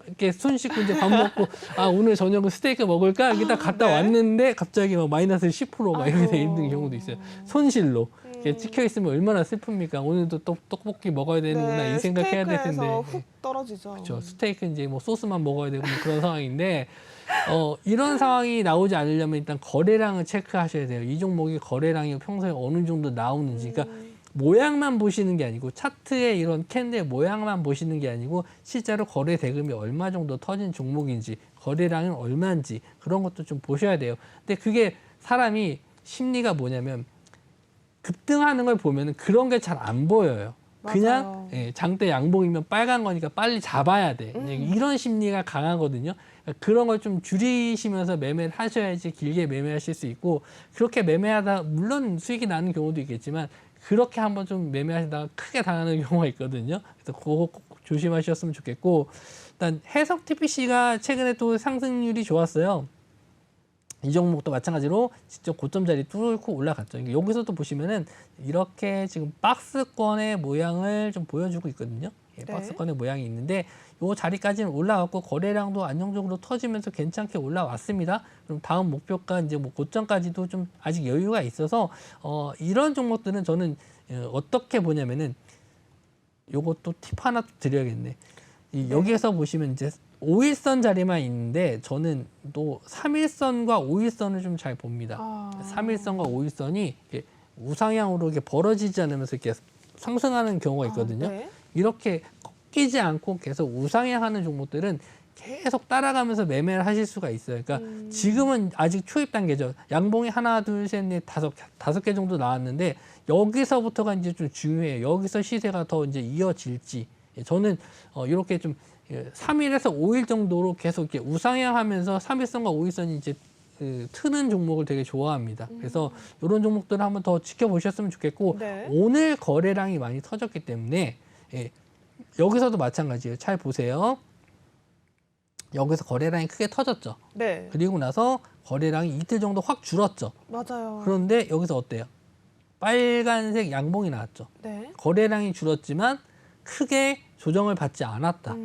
이렇게 손 씻고 이제 밥 먹고 아 오늘 저녁은 스테이크 먹을까 이렇게 딱 갔다 네. 왔는데 갑자기 막 마이너스 10%가 이렇게 돼 있는 경우도 있어요. 손실로 이렇게 찍혀 있으면 얼마나 슬픕니까? 오늘도 떡볶이 먹어야 되는구나 이 생각해야 될 텐데. 스테이크에서 훅 떨어지죠. 그렇죠. 스테이크 이제 뭐 소스만 먹어야 되고 뭐 그런 상황인데 이런 상황이 나오지 않으려면 일단 거래량을 체크하셔야 돼요. 이 종목이 거래량이 평소에 어느 정도 나오는지. 그러니까 모양만 보시는 게 아니고 차트의 이런 캔들 모양만 보시는 게 아니고 실제로 거래 대금이 얼마 정도 터진 종목인지 거래량은 얼마인지 그런 것도 좀 보셔야 돼요. 근데 그게 사람이 심리가 뭐냐면 급등하는 걸 보면은 그런 게 잘 안 보여요. 그냥 맞아요. 예, 장대 양봉이면 빨간 거니까 빨리 잡아야 돼. 이런 심리가 강하거든요. 그러니까 그런 걸 좀 줄이시면서 매매를 하셔야지 길게 매매하실 수 있고 그렇게 매매하다 물론 수익이 나는 경우도 있겠지만 그렇게 한번 좀 매매하시다가 크게 당하는 경우가 있거든요. 그래서 그거 꼭 조심하셨으면 좋겠고 일단 해석 TPC가 최근에 또 상승률이 좋았어요. 이 종목도 마찬가지로 직접 고점 자리 뚫고 올라갔죠. 여기서도 보시면은 이렇게 지금 박스권의 모양을 좀 보여주고 있거든요. 예, 네. 박스권의 모양이 있는데 이 자리까지는 올라왔고 거래량도 안정적으로 터지면서 괜찮게 올라왔습니다. 그럼 다음 목표가 이제 뭐 고점까지도 좀 아직 여유가 있어서 이런 종목들은 저는 어떻게 보냐면은 요것도 팁 하나 또 드려야겠네. 여기에서 보시면 이제 5일선 자리만 있는데 저는 또 3일선과 5일선을 좀 잘 봅니다. 3일선과 5일선이 이렇게 우상향으로 이렇게 벌어지지 않으면서 이렇게 상승하는 경우가 있거든요. 네. 이렇게 꺾이지 않고 계속 우상향하는 종목들은 계속 따라가면서 매매를 하실 수가 있어요. 그러니까 지금은 아직 초입 단계죠. 양봉이 하나, 둘, 셋, 넷, 다섯 개 정도 나왔는데 여기서부터가 이제 좀 중요해요. 여기서 시세가 더 이제 이어질지. 저는 이렇게 좀 3일에서 5일 정도로 계속 이렇게 우상향하면서 3일선과 5일선이 이제 트는 종목을 되게 좋아합니다. 그래서 이런 종목들을 한번 더 지켜보셨으면 좋겠고 네. 오늘 거래량이 많이 터졌기 때문에 여기서도 마찬가지예요. 잘 보세요. 여기서 거래량이 크게 터졌죠. 네. 그리고 나서 거래량이 이틀 정도 확 줄었죠. 맞아요. 그런데 여기서 어때요? 빨간색 양봉이 나왔죠. 네. 거래량이 줄었지만 크게 조정을 받지 않았다.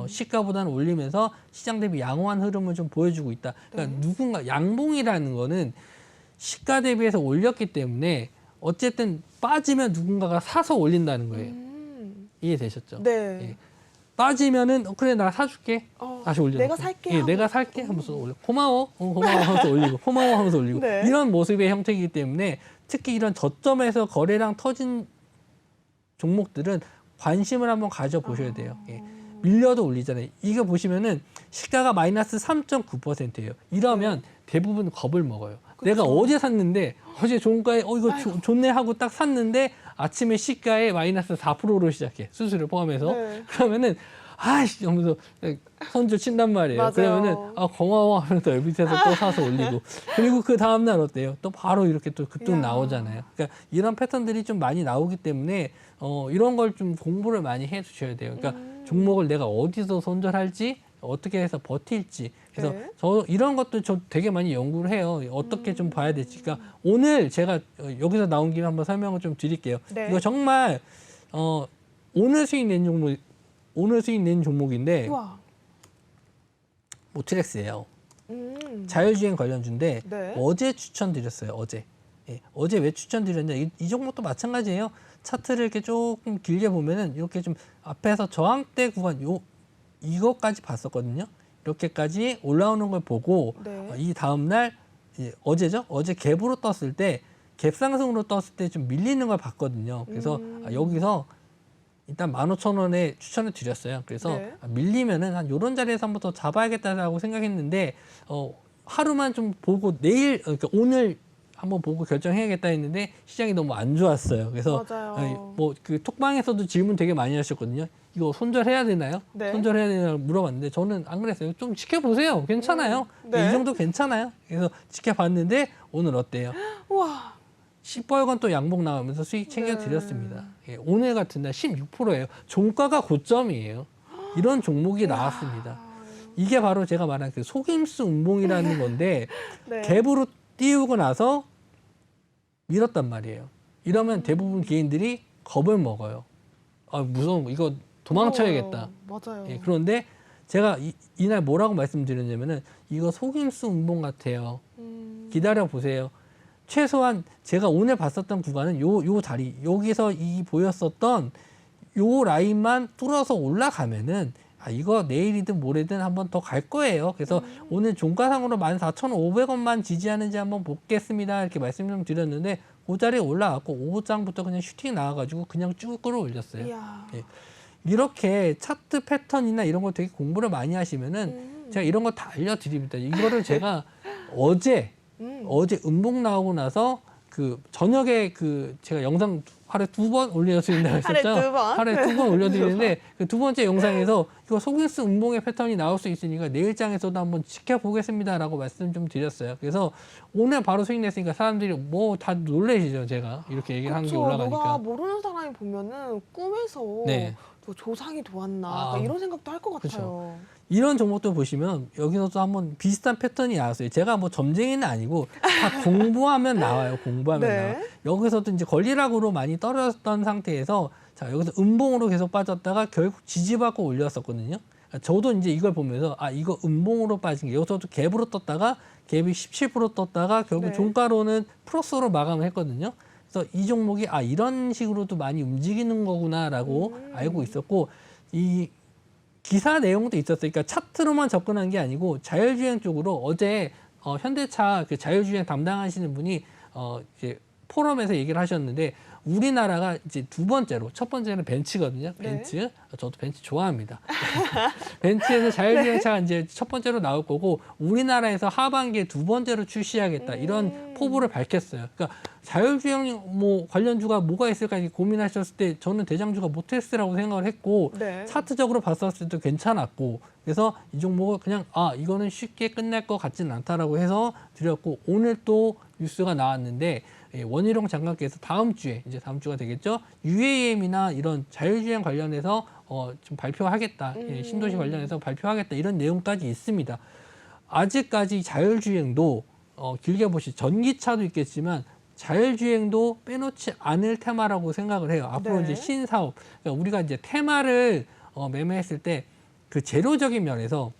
시가보다는 올리면서 시장 대비 양호한 흐름을 좀 보여주고 있다. 그러니까 누군가 양봉이라는 거는 시가 대비해서 올렸기 때문에 어쨌든 빠지면 누군가가 사서 올린다는 거예요. 이해되셨죠? 네. 예. 빠지면은 그래 나 사줄게. 다시 올려. 내가 살게 예, 하고. 내가 살게 하면서 올려. 고마워. 고마워 하면서 올리고. 고마워 하면서 올리고. 네. 이런 모습의 형태이기 때문에 특히 이런 저점에서 거래량 터진 종목들은 관심을 한번 가져보셔야 돼요. 예. 밀려도 올리잖아요. 이거 보시면은 시가가 마이너스 3.9%예요. 이러면 대부분 겁을 먹어요. 내가 어제 샀는데 어제 종가에 이거 좋네 하고 딱 샀는데 아침에 시가에 마이너스 4%로 시작해. 수수료 포함해서. 네. 그러면은 아이씨 하면서 손절 친단 말이에요. 맞아요. 그러면은 고마워 하면서 밑에서 또 사서 올리고 그리고 그 다음 날 어때요? 또 바로 이렇게 또 급등 이야. 나오잖아요. 그러니까 이런 패턴들이 좀 많이 나오기 때문에 이런 걸 좀 공부를 많이 해 주셔야 돼요. 그러니까 종목을 내가 어디서 손절할지 어떻게 해서 버틸지. 그래서 네. 저 이런 것도 저 되게 많이 연구를 해요. 어떻게 좀 봐야 될지. 그러니까 오늘 제가 여기서 나온 김에 한번 설명을 좀 드릴게요. 네. 이거 정말 오늘 수익 낸 종목인데 우와. 모트렉스예요. 자율주행 관련주인데 네. 어제 추천드렸어요. 어제. 예, 어제 왜 추천드렸냐? 이 종목도 마찬가지예요. 차트를 이렇게 조금 길게 보면은 이렇게 좀 앞에서 저항대 구간 이것까지 봤었거든요. 이렇게까지 올라오는 걸 보고 네. 이 다음 날 어제죠? 어제 갭으로 떴을 때 갭 상승으로 떴을 때 좀 밀리는 걸 봤거든요. 그래서 여기서 일단 15,000원에 추천을 드렸어요. 그래서 네. 밀리면은 한 요런 자리에서 한번 더 잡아야겠다라고 생각했는데 하루만 좀 보고 내일 그러니까 오늘 한번 보고 결정해야겠다 했는데 시장이 너무 안 좋았어요. 그래서 맞아요. 뭐 그 톡방에서도 질문 되게 많이 하셨거든요. 이거 손절해야 되나요? 네. 손절해야 되나요? 물어봤는데 저는 안 그랬어요. 좀 지켜보세요. 괜찮아요. 네. 이 정도 괜찮아요. 그래서 지켜봤는데 오늘 어때요? 우와. 시뻘건 또 양봉 나오면서 수익 챙겨드렸습니다. 예, 오늘 같은 날 16%예요. 종가가 고점이에요. 이런 종목이 나왔습니다. 이게 바로 제가 말한 그 속임수 운봉이라는 건데 네. 갭으로 띄우고 나서 밀었단 말이에요. 이러면 대부분 개인들이 겁을 먹어요. 무서운 거 이거 도망쳐야겠다. 맞아요. 예, 그런데 제가 이날 뭐라고 말씀드렸냐면은 이거 속임수 운봉 같아요. 기다려 보세요. 최소한 제가 오늘 봤었던 구간은 요 다리 여기서 이 보였었던 요 라인만 뚫어서 올라가면은 이거 내일이든 모레든 한번 더 갈 거예요. 그래서 오늘 종가상으로 14,500원만 지지하는지 한번 보겠습니다. 이렇게 말씀 좀 드렸는데 그 자리에 올라갔고 오후장부터 그냥 슈팅 나와가지고 그냥 쭉 끌어올렸어요. 예. 이렇게 차트 패턴이나 이런 거 되게 공부를 많이 하시면은 제가 이런 거 다 알려드립니다. 이거를 제가 어제 음봉 나오고 나서 그 저녁에 제가 영상 하루에 2번 올려드린다고 했었죠. 하루에 2번 올려드리는데 그 두 번째 영상에서 이거 속임수 음봉의 패턴이 나올 수 있으니까 내일장에서도 한번 지켜보겠습니다라고 말씀 좀 드렸어요. 그래서 오늘 바로 수익 냈으니까 사람들이 뭐 다 놀라시죠. 제가 이렇게 얘기를 한 게 올라가니까. 누가 모르는 사람이 보면은 꿈에서 네. 뭐 조상이 도왔나 이런 생각도 할 것 같아요. 그쵸. 이런 종목들 보시면 여기서도 한번 비슷한 패턴이 나왔어요. 제가 뭐 점쟁이는 아니고 다 공부하면 나와요. 공부하면 네. 나와. 여기서도 이제 권리락으로 많이 떨어졌던 상태에서 자 여기서 음봉으로 계속 빠졌다가 결국 지지받고 올렸었거든요. 그러니까 저도 이제 이걸 보면서 이거 음봉으로 빠진 게 여기서도 갭으로 떴다가 갭이 17% 떴다가 결국 네. 종가로는 플러스로 마감을 했거든요. 그래서 이 종목이 이런 식으로도 많이 움직이는 거구나라고 알고 있었고 이 기사 내용도 있었어요. 그러니까 차트로만 접근한 게 아니고 자율주행 쪽으로 어제 현대차 그 자율주행 담당하시는 분이 이제 포럼에서 얘기를 하셨는데 우리나라가 이제 두 번째로 첫 번째는 벤츠거든요. 벤츠. 네. 저도 벤츠 좋아합니다. 벤츠에서 자율주행차가 이제 첫 번째로 나올 거고 우리나라에서 하반기에 두 번째로 출시하겠다 이런 포부를 밝혔어요. 그러니까 자율주행 뭐 관련주가 뭐가 있을까 고민하셨을 때 저는 대장주가 모테스라고 생각을 했고 네. 차트적으로 봤었을 때도 괜찮았고 그래서 이 종목을 그냥 이거는 쉽게 끝날 것 같지는 않다라고 해서 드렸고 오늘 또 뉴스가 나왔는데 원희룡 장관께서 다음 주가 되겠죠. UAM이나 이런 자율주행 관련해서 좀 발표하겠다. 신도시 관련해서 발표하겠다. 이런 내용까지 있습니다. 아직까지 자율주행도 길게 보시 전기차도 있겠지만 자율주행도 빼놓지 않을 테마라고 생각을 해요. 앞으로 네. 이제 신사업. 그러니까 우리가 이제 테마를 매매했을 때 그 재료적인 면에서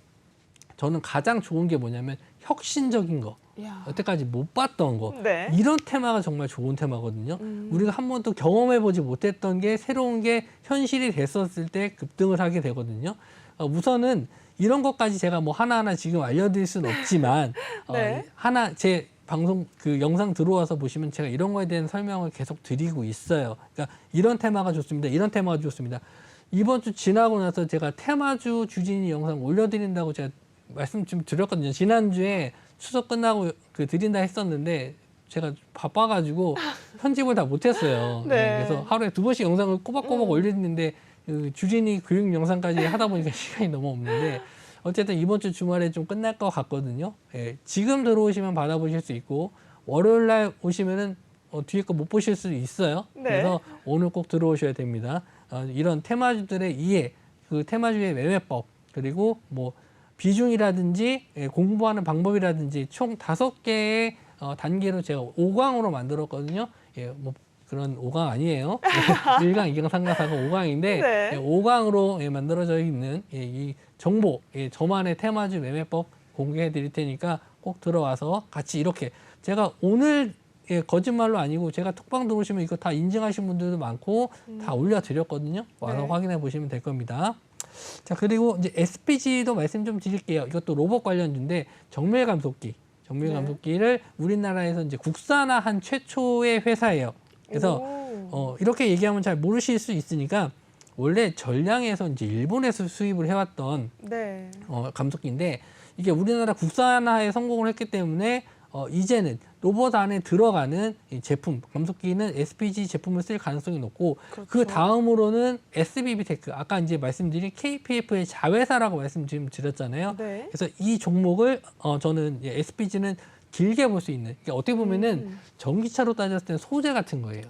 저는 가장 좋은 게 뭐냐면 혁신적인 거. 이야. 여태까지 못 봤던 거. 네. 이런 테마가 정말 좋은 테마거든요. 우리가 한 번도 경험해보지 못했던 게 새로운 게 현실이 됐었을 때 급등을 하게 되거든요. 우선은 이런 것까지 제가 뭐 하나하나 지금 알려드릴 수는 없지만 네. 하나 제 방송 그 영상 들어와서 보시면 제가 이런 거에 대한 설명을 계속 드리고 있어요. 그러니까 이런 테마가 좋습니다. 이런 테마가 좋습니다. 이번 주 지나고 나서 제가 테마주 주진이 영상 올려드린다고 제가 말씀 좀 드렸거든요. 지난주에 추석 끝나고 드린다 했었는데 제가 바빠가지고 편집을 다 못했어요. 네. 그래서 하루에 2번씩 영상을 꼬박꼬박 올리는데 주진이 교육 영상까지 하다 보니까 시간이 너무 없는데 어쨌든 이번 주 주말에 좀 끝날 것 같거든요. 지금 들어오시면 받아보실 수 있고 월요일 날 오시면은 뒤에 거 못 보실 수 있어요. 네. 그래서 오늘 꼭 들어오셔야 됩니다. 이런 테마주들의 이해, 그 테마주의 매매법 그리고 뭐 비중이라든지 공부하는 방법이라든지 총 5개의 단계로 제가 5강으로 만들었거든요. 뭐 그런 5강 아니에요. 1강, 2강, 3강, 4강, 5강인데 네. 5강으로 만들어져 있는 이 정보, 저만의 테마주 매매법 공개해 드릴 테니까 꼭 들어와서 같이 이렇게 제가 오늘 거짓말로 아니고 제가 톡방 들어오시면 이거 다 인증하신 분들도 많고 다 올려드렸거든요. 와서 네. 확인해 보시면 될 겁니다. 자, 그리고 이제 SPG도 말씀 좀 드릴게요. 이것도 로봇 관련주인데 정밀 감속기. 정밀 네. 감속기를 우리나라에서 이제 국산화한 최초의 회사예요. 그래서 이렇게 얘기하면 잘 모르실 수 있으니까 원래 전량에서 이제 일본에서 수입을 해왔던 네. 감속기인데 이게 우리나라 국산화에 성공을 했기 때문에 이제는 로봇 안에 들어가는 이 제품, 감속기는 SPG 제품을 쓸 가능성이 높고 그렇죠. 그 다음으로는 SBB테크, 아까 이제 말씀드린 KPF의 자회사라고 말씀드렸잖아요. 네. 그래서 이 종목을 저는 SPG는 길게 볼 수 있는, 그러니까 어떻게 보면은 전기차로 따졌을 때는 소재 같은 거예요.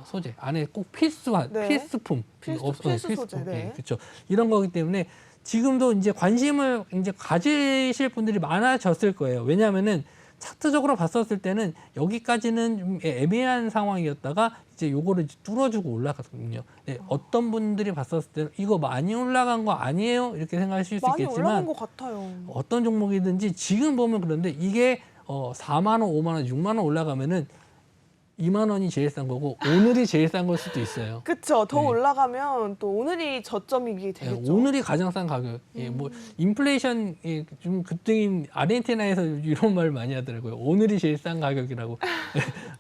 소재 안에 꼭 필수품, 네. 필수품, 필수 소재, 네. 그렇죠. 이런 거기 때문에 지금도 이제 관심을 이제 가지실 분들이 많아졌을 거예요. 왜냐하면은 차트적으로 봤었을 때는 여기까지는 좀 애매한 상황이었다가 이제 요거를 이제 뚫어주고 올라갔거든요. 네, 어떤 분들이 봤었을 때는 이거 많이 올라간 거 아니에요? 이렇게 생각하실 수 많이 있겠지만 올라간 것 같아요. 어떤 종목이든지 지금 보면 그런데 이게 4만 원, 5만 원, 6만 원 올라가면은 2만 원이 제일 싼 거고 오늘이 제일 싼 걸 수도 있어요. 그쵸. 더 네. 올라가면 또 오늘이 저점이게 예, 되겠죠. 오늘이 가장 싼 가격. 예, 뭐 인플레이션 좀 급등인 아르헨티나에서 이런 말 많이 하더라고요. 오늘이 제일 싼 가격이라고.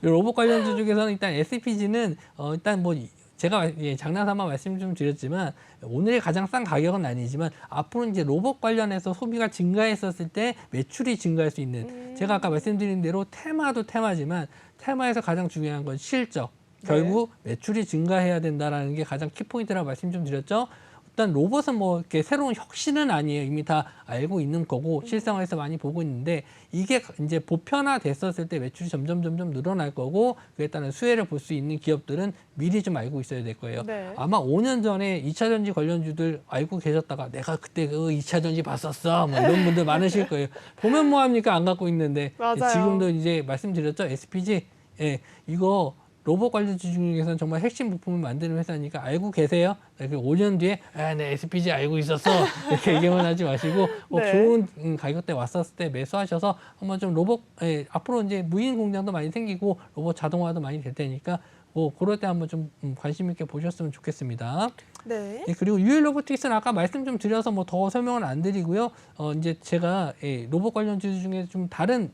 로봇 관련주 중에서는 일단 SPG는 일단 뭐 제가 장난삼아 말씀 좀 드렸지만 오늘이 가장 싼 가격은 아니지만 앞으로 이제 로봇 관련해서 소비가 증가했었을 때 매출이 증가할 수 있는 제가 아까 말씀드린 대로 테마도 테마지만 테마에서 가장 중요한 건 실적. 결국 매출이 증가해야 된다라는 게 가장 키포인트라고 말씀 좀 드렸죠. 일단 로봇은 뭐 이렇게 새로운 혁신은 아니에요. 이미 다 알고 있는 거고 실생활에서 많이 보고 있는데 이게 이제 보편화됐었을 때 매출이 점점 늘어날 거고 그에 따른 수혜를 볼 수 있는 기업들은 미리 좀 알고 있어야 될 거예요. 네. 아마 5년 전에 2차 전지 관련주들 알고 계셨다가 내가 그때 그 2차 전지 봤었어. 뭐 이런 분들 많으실 거예요. 보면 뭐합니까? 안 갖고 있는데 맞아요. 지금도 이제 말씀드렸죠. SPG 예, 이거 로봇 관련주 중에서는 정말 핵심 부품을 만드는 회사니까 알고 계세요? 5년 뒤에 네, SPG 알고 있었어 이렇게 얘기만 하지 마시고 뭐 네. 좋은 가격대 왔었을 때 매수하셔서 한번 좀 로봇 앞으로 이제 무인 공장도 많이 생기고 로봇 자동화도 많이 될 테니까 뭐 그럴 때 한번 좀 관심 있게 보셨으면 좋겠습니다. 네. 네, 그리고 유일 로보틱스는 아까 말씀 좀 드려서 뭐 더 설명을 안 드리고요. 이제 제가 로봇 관련주 중에 좀 다른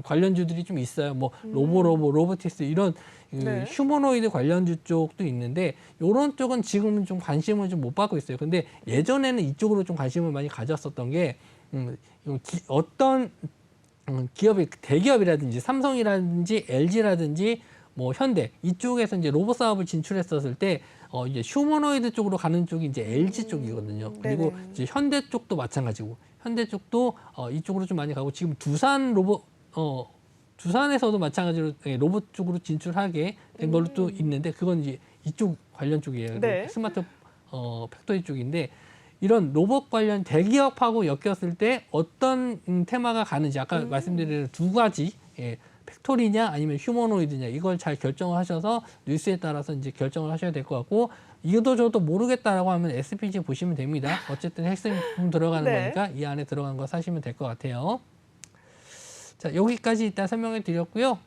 관련주들이 좀 있어요. 뭐 로보틱스 이런 네. 휴머노이드 관련주 쪽도 있는데 이런 쪽은 지금은 좀 관심을 좀 못 받고 있어요. 근데 예전에는 이쪽으로 좀 관심을 많이 가졌었던 게 어떤 기업이 대기업이라든지 삼성이라든지 LG라든지 뭐 현대 이쪽에서 이제 로봇 사업을 진출했었을 때 이제 휴머노이드 쪽으로 가는 쪽이 이제 LG 쪽이거든요. 그리고 네네. 이제 현대 쪽도 마찬가지고 현대 쪽도 이쪽으로 좀 많이 가고 지금 두산에서도 마찬가지로 로봇 쪽으로 진출하게 된 걸로 또 있는데 그건 이제 이쪽 관련 쪽이에요. 네. 스마트 팩토리 쪽인데 이런 로봇 관련 대기업하고 엮였을 때 어떤 테마가 가는지 아까 말씀드린 두 가지 팩토리냐 아니면 휴머노이드냐 이걸 잘 결정을 하셔서 뉴스에 따라서 이제 결정을 하셔야 될 것 같고 이것도 저도 모르겠다라고 하면 SPG 보시면 됩니다. 어쨌든 핵심 부품 들어가는 네. 거니까 이 안에 들어간 거 사시면 될 것 같아요. 자, 여기까지 일단 설명해 드렸고요.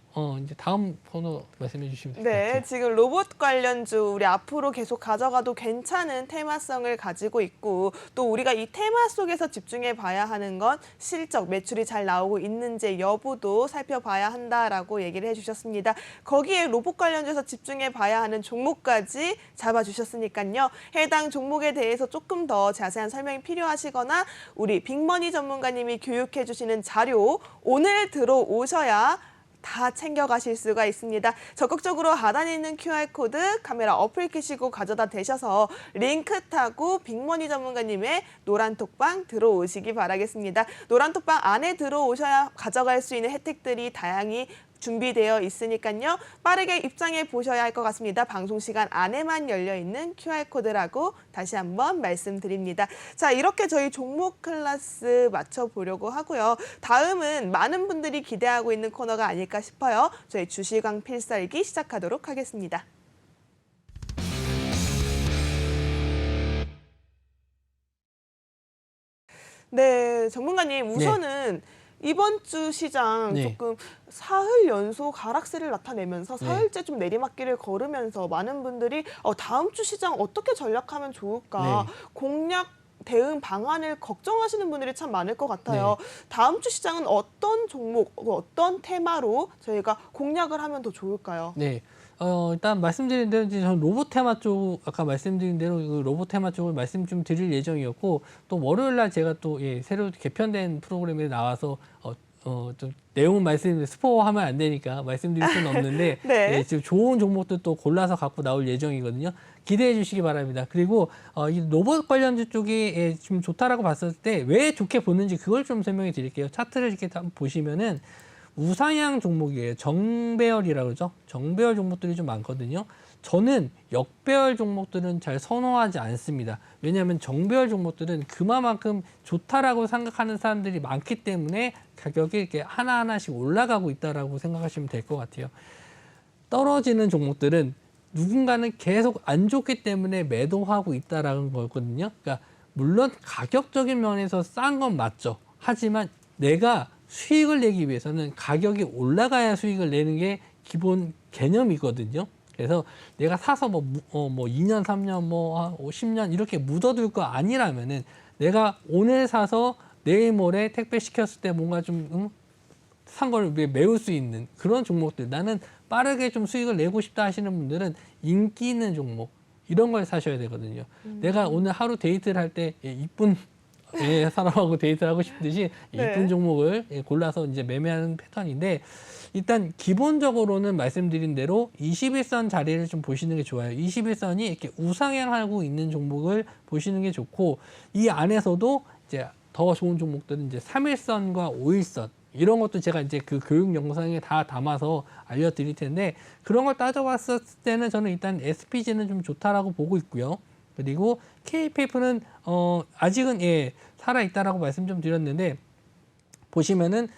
이제 다음 번호 말씀해 주시면 될 것 네, 같아요. 지금 로봇 관련주 우리 앞으로 계속 가져가도 괜찮은 테마성을 가지고 있고 또 우리가 이 테마 속에서 집중해 봐야 하는 건 실적, 매출이 잘 나오고 있는지 여부도 살펴봐야 한다라고 얘기를 해주셨습니다. 거기에 로봇 관련주에서 집중해 봐야 하는 종목까지 잡아주셨으니까요. 해당 종목에 대해서 조금 더 자세한 설명이 필요하시거나 우리 빅머니 전문가님이 교육해 주시는 자료 오늘 들어오셔야 다 챙겨가실 수가 있습니다. 적극적으로 하단에 있는 QR코드 카메라 어플 켜시고 가져다 대셔서 링크 타고 빅머니 전문가님의 노란톡방 들어오시기 바라겠습니다. 노란톡방 안에 들어오셔야 가져갈 수 있는 혜택들이 다양히 준비되어 있으니까요. 빠르게 입장해 보셔야 할 것 같습니다. 방송 시간 안에만 열려있는 QR코드라고 다시 한번 말씀드립니다. 자, 이렇게 저희 종목 클래스 맞춰보려고 하고요. 다음은 많은 분들이 기대하고 있는 코너가 아닐까 싶어요. 저희 주시광 필살기 시작하도록 하겠습니다. 네, 전문가님 우선은 이번 주 시장 네. 조금 사흘 연속 하락세를 나타내면서 네. 사흘째 좀 내리막길을 걸으면서 많은 분들이 다음 주 시장 어떻게 전략하면 좋을까 네. 공략 대응 방안을 걱정하시는 분들이 참 많을 것 같아요. 다음 주 시장은 어떤 종목, 어떤 테마로 저희가 공략을 하면 더 좋을까요? 네. 일단 말씀드린 대로 이제 저는 로봇 테마 쪽 아까 말씀드린 대로 그 로봇 테마 쪽을 말씀 좀 드릴 예정이었고 또 월요일 날 제가 또 새로 개편된 프로그램에 나와서 좀 내용은 스포하면 안 되니까 말씀드릴 수는 없는데 네. 지금 좋은 종목들 또 골라서 갖고 나올 예정이거든요. 기대해 주시기 바랍니다. 그리고 이 로봇 관련주 쪽이 좀 좋다라고 봤을 때 왜 좋게 보는지 그걸 좀 설명해 드릴게요. 차트를 이렇게 보시면은 우상향 종목이에요. 정배열이라고 그러죠. 정배열 종목들이 좀 많거든요. 저는 역배열 종목들은 잘 선호하지 않습니다. 왜냐하면 정배열 종목들은 그만큼 좋다라고 생각하는 사람들이 많기 때문에 가격이 이렇게 하나하나씩 올라가고 있다라고 생각하시면 될 것 같아요. 떨어지는 종목들은 누군가는 계속 안 좋기 때문에 매도하고 있다라는 거거든요. 그러니까 물론 가격적인 면에서 싼 건 맞죠. 하지만 내가 수익을 내기 위해서는 가격이 올라가야 수익을 내는 게 기본 개념이거든요. 그래서 내가 사서 뭐 2년, 3년, 뭐 10년 이렇게 묻어둘 거 아니라면은 내가 오늘 사서 내일 모레 택배 시켰을 때 뭔가 좀 산 걸 메울 수 있는 그런 종목들. 나는 빠르게 좀 수익을 내고 싶다 하시는 분들은 인기 있는 종목 이런 걸 사셔야 되거든요. 내가 오늘 하루 데이트를 할 때 이쁜 사람하고 데이트를 하고 싶듯이 네. 이쁜 종목을 골라서 이제 매매하는 패턴인데 일단 기본적으로는 말씀드린 대로 21선 자리를 좀 보시는 게 좋아요. 21선이 이렇게 우상향하고 있는 종목을 보시는 게 좋고 이 안에서도 이제 더 좋은 종목들은 이제 3일선과 5일선 이런 것도 제가 이제 그 교육 영상에 다 담아서 알려드릴 텐데 그런 걸 따져봤을 때는 저는 일단 SPG는 좀 좋다라고 보고 있고요. 그리고 KPF는 아직은 살아 있다라고 말씀 좀 드렸는데 보시면은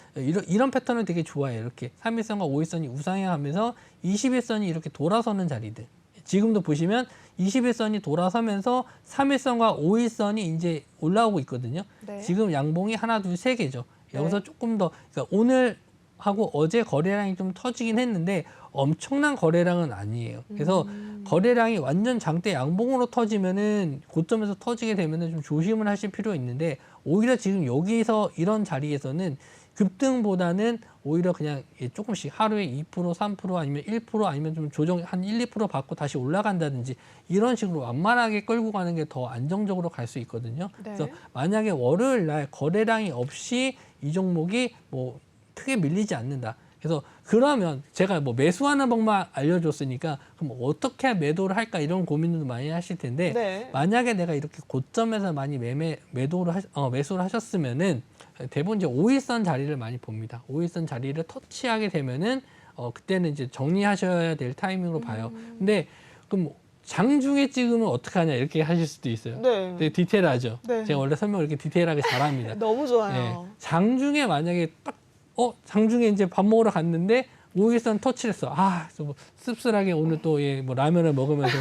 이런 패턴을 되게 좋아해요. 이렇게 3일선과 5일선이 우상향하면서 21선이 이렇게 돌아서는 자리들. 지금도 보시면 21선이 돌아서면서 3일선과 5일선이 이제 올라오고 있거든요. 네. 지금 양봉이 하나, 둘, 세 개죠. 여기서 네. 조금 더 그러니까 오늘 하고 어제 거래량이 좀 터지긴 했는데 엄청난 거래량은 아니에요. 그래서 거래량이 완전 장대 양봉으로 터지면은 고점에서 터지게 되면은 좀 조심을 하실 필요가 있는데 오히려 지금 여기서 이런 자리에서는 급등보다는 오히려 그냥 조금씩 하루에 2%, 3% 아니면 1% 아니면 좀 조정 한 1, 2% 받고 다시 올라간다든지 이런 식으로 완만하게 끌고 가는 게 더 안정적으로 갈 수 있거든요. 네. 그래서 만약에 월요일 날 거래량이 없이 이 종목이 뭐 크게 밀리지 않는다. 그래서 그러면 제가 뭐 매수하는 방법 알려줬으니까 그럼 어떻게 매도를 할까 이런 고민도 많이 하실 텐데 네. 만약에 내가 이렇게 고점에서 많이 매수를 하셨으면은 대부분 이제 5일선 자리를 많이 봅니다. 5일선 자리를 터치하게 되면은 그때는 이제 정리하셔야 될 타이밍으로 봐요. 근데 그럼 장중에 찍으면 어떻게 하냐 이렇게 하실 수도 있어요. 네. 되게 디테일하죠. 네. 제가 원래 설명을 이렇게 디테일하게 잘합니다. 너무 좋아요. 장중에 만약에 딱 장중에 이제 밥 먹으러 갔는데 5일선 터치를 했어. 좀 씁쓸하게 오늘 또 뭐 라면을 먹으면서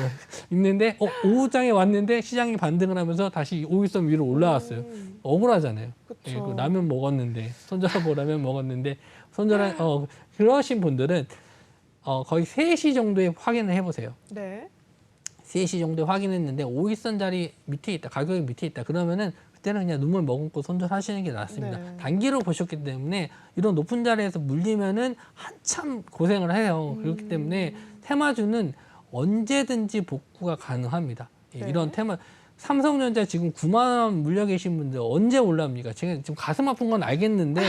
있는데 오후장에 왔는데 시장이 반등을 하면서 다시 5일선 위로 올라왔어요. 억울하잖아요. 그쵸. 그 라면 먹었는데 손절하고 라면 먹었는데 그러신 분들은 거의 3시 정도에 확인을 해보세요. 네. 3시 정도에 확인했는데 5일선 자리 밑에 있다. 가격이 밑에 있다. 그러면은 그때는 그냥 눈물 머금고 손절하시는 게 낫습니다. 네. 단기로 보셨기 때문에 이런 높은 자리에서 물리면은 한참 고생을 해요. 그렇기 때문에 테마주는 언제든지 복구가 가능합니다. 네. 이런 테마 삼성전자 지금 9만 원 물려 계신 분들 언제 올라옵니까? 제가 지금 가슴 아픈 건 알겠는데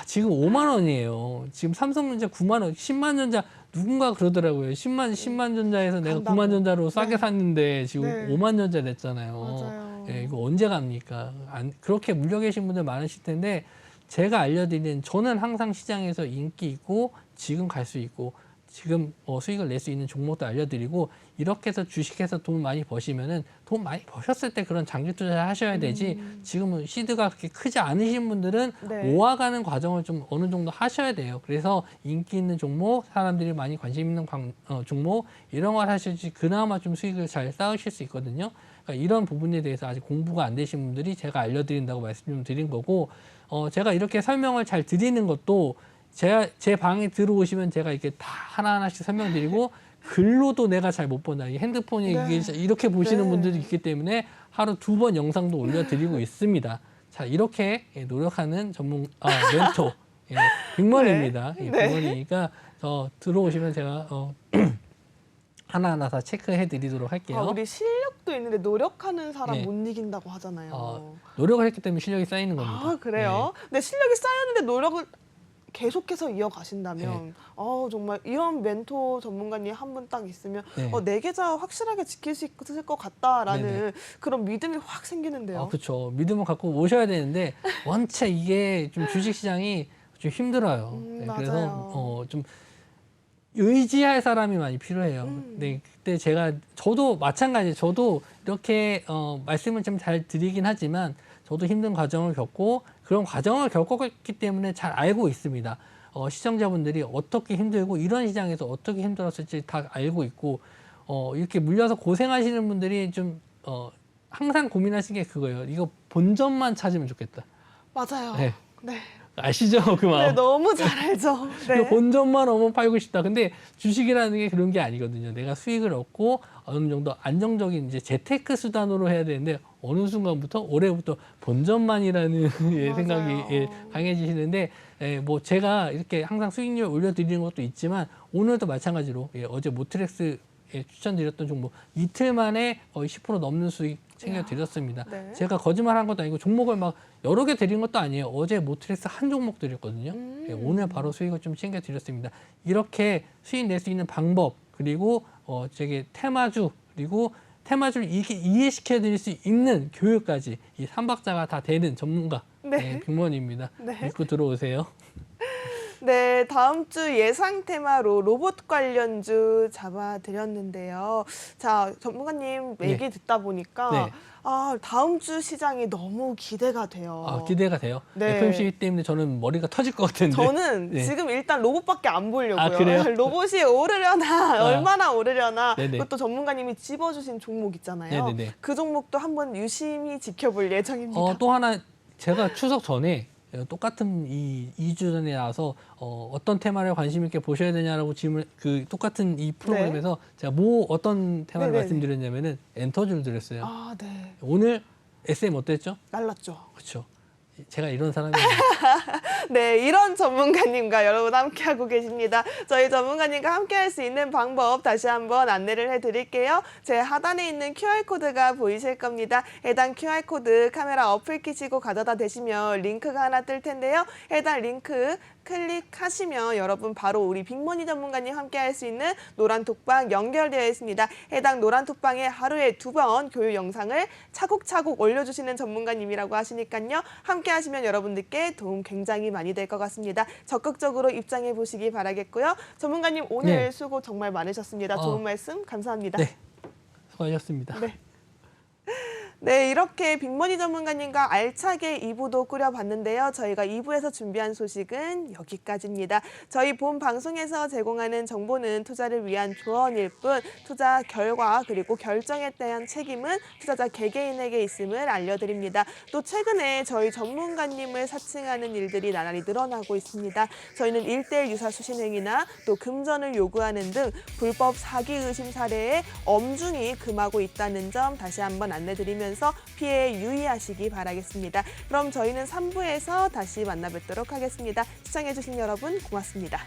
지금 5만 원이에요. 지금 삼성전자 9만 원, 10만 전자 누군가 그러더라고요. 10만 전자에서 내가 간다고. 9만 전자로 싸게 네. 샀는데 지금 네. 5만 전자 냈잖아요. 맞아요. 이거 언제 갑니까? 그렇게 물려 계신 분들 많으실 텐데 제가 알려드리는 저는 항상 시장에서 인기 있고 지금 갈 수 있고 지금 수익을 낼 수 있는 종목도 알려드리고 이렇게 해서 주식해서 돈 많이 버시면은 돈 많이 버셨을 때 그런 장기 투자를 하셔야 되지 지금은 시드가 그렇게 크지 않으신 분들은 네. 모아가는 과정을 좀 어느 정도 하셔야 돼요. 그래서 인기 있는 종목, 사람들이 많이 관심 있는 종목 이런 걸 하실지 그나마 좀 수익을 잘 쌓으실 수 있거든요. 그러니까 이런 부분에 대해서 아직 공부가 안 되신 분들이 제가 알려드린다고 말씀 좀 드린 거고 제가 이렇게 설명을 잘 드리는 것도 제 방에 들어오시면 제가 이렇게 다 하나하나씩 설명드리고 글로도 내가 잘 못 본다. 이 핸드폰에 네. 이게 이렇게 보시는 네. 분들이 있기 때문에 하루 2번 영상도 올려드리고 있습니다. 자, 이렇게 노력하는 멘토 빅머니입니다. 네. 빅머니니까 들어오시면 제가 하나하나 다 체크해드리도록 할게요. 우리 실력도 있는데 노력하는 사람 네. 못 이긴다고 하잖아요. 노력을 했기 때문에 실력이 쌓이는 겁니다. 그래요? 근데 실력이 쌓였는데 노력을 계속해서 이어가신다면 정말 이런 멘토 전문가님 한 분 딱 있으면 네. 내 계좌 확실하게 지킬 수 있을 것 같다라는 네네. 그런 믿음이 확 생기는데요. 그렇죠. 믿음을 갖고 오셔야 되는데 원체 이게 좀 주식시장이 좀 힘들어요. 네, 맞아요. 그래서 좀 의지할 사람이 많이 필요해요. 네, 그때 저도 마찬가지. 저도 이렇게 말씀을 좀 잘 드리긴 하지만 저도 힘든 과정을 겪고 그런 과정을 겪었기 때문에 잘 알고 있습니다. 시청자분들이 어떻게 힘들고 이런 시장에서 어떻게 힘들었을지 다 알고 있고 이렇게 물려서 고생하시는 분들이 좀 항상 고민하시는 게 그거예요. 이거 본전만 찾으면 좋겠다. 맞아요. 네. 네. 아시죠? 그 마음. 네, 너무 잘 알죠. 그 네. 본전만 오면 팔고 싶다. 근데 주식이라는 게 그런 게 아니거든요. 내가 수익을 얻고 어느 정도 안정적인 이제 재테크 수단으로 해야 되는데 어느 순간부터 올해부터 본전만이라는 예, 생각이 예, 강해지시는데 뭐 제가 이렇게 항상 수익률 올려드리는 것도 있지만 오늘도 마찬가지로 어제 모트렉스 추천드렸던 종목 이틀 만에 거의 10% 넘는 수익 챙겨드렸습니다. 네. 제가 거짓말한 것도 아니고 종목을 막 여러 개 드린 것도 아니에요. 어제 모트렉스 한 종목 드렸거든요. 오늘 바로 수익을 좀 챙겨드렸습니다. 이렇게 수익 낼 수 있는 방법 그리고 저게 테마주 그리고 테마주를 이해시켜드릴 수 있는 교육까지 이 3박자가 다 되는 전문가 빅먼입니다. 네. 믿고 들어오세요. 네, 다음 주 예상 테마로 로봇 관련주 잡아드렸는데요. 자, 전문가님 얘기 듣다 보니까 네. 다음 주 시장이 너무 기대가 돼요. 기대가 돼요. 네. FMC 때문에 저는 머리가 터질 것 같은데. 저는 네. 지금 일단 로봇밖에 안 보려고요. 그래요? 로봇이 오르려나 얼마나 오르려나 네네. 그것도 전문가님이 집어주신 종목 있잖아요. 네네네. 그 종목도 한번 유심히 지켜볼 예정입니다. 또 하나 제가 추석 전에 똑같은 2주 전에 나와서 어떤 테마를 관심 있게 보셔야 되냐라고 질문 똑같은 이 프로그램에서 제가 어떤 테마를 네네네. 말씀드렸냐면은 엔터주를 드렸어요. 네. 오늘 SM 어땠죠? 날랐죠. 그렇죠. 제가 이런 사람이에요. 네, 이런 전문가님과 여러분 함께하고 계십니다. 저희 전문가님과 함께할 수 있는 방법 다시 한번 안내를 해드릴게요. 제 하단에 있는 QR코드가 보이실 겁니다. 해당 QR코드 카메라 어플 키시고 가져다 대시면 링크가 하나 뜰 텐데요. 해당 링크 클릭하시면 여러분 바로 우리 빅머니 전문가님 함께할 수 있는 노란 톡방 연결되어 있습니다. 해당 노란 톡방에 하루에 2번 교육 영상을 차곡차곡 올려주시는 전문가님이라고 하시니까요. 함께하시면 여러분들께 도움 굉장히 많이 될 것 같습니다. 적극적으로 입장해 보시기 바라겠고요. 전문가님 오늘 수고 정말 많으셨습니다. 좋은 말씀 감사합니다. 네, 수고하셨습니다. 네, 이렇게 빅머니 전문가님과 알차게 2부도 꾸려봤는데요. 저희가 2부에서 준비한 소식은 여기까지입니다. 저희 본 방송에서 제공하는 정보는 투자를 위한 조언일 뿐 투자 결과 그리고 결정에 대한 책임은 투자자 개개인에게 있음을 알려드립니다. 또 최근에 저희 전문가님을 사칭하는 일들이 나날이 늘어나고 있습니다. 저희는 1:1 유사 수신행위나 또 금전을 요구하는 등 불법 사기 의심 사례에 엄중히 금하고 있다는 점 다시 한번 안내드리면서 피해에 유의하시기 바라겠습니다. 그럼 저희는 3부에서 다시 만나 뵙도록 하겠습니다. 시청해주신 여러분 고맙습니다.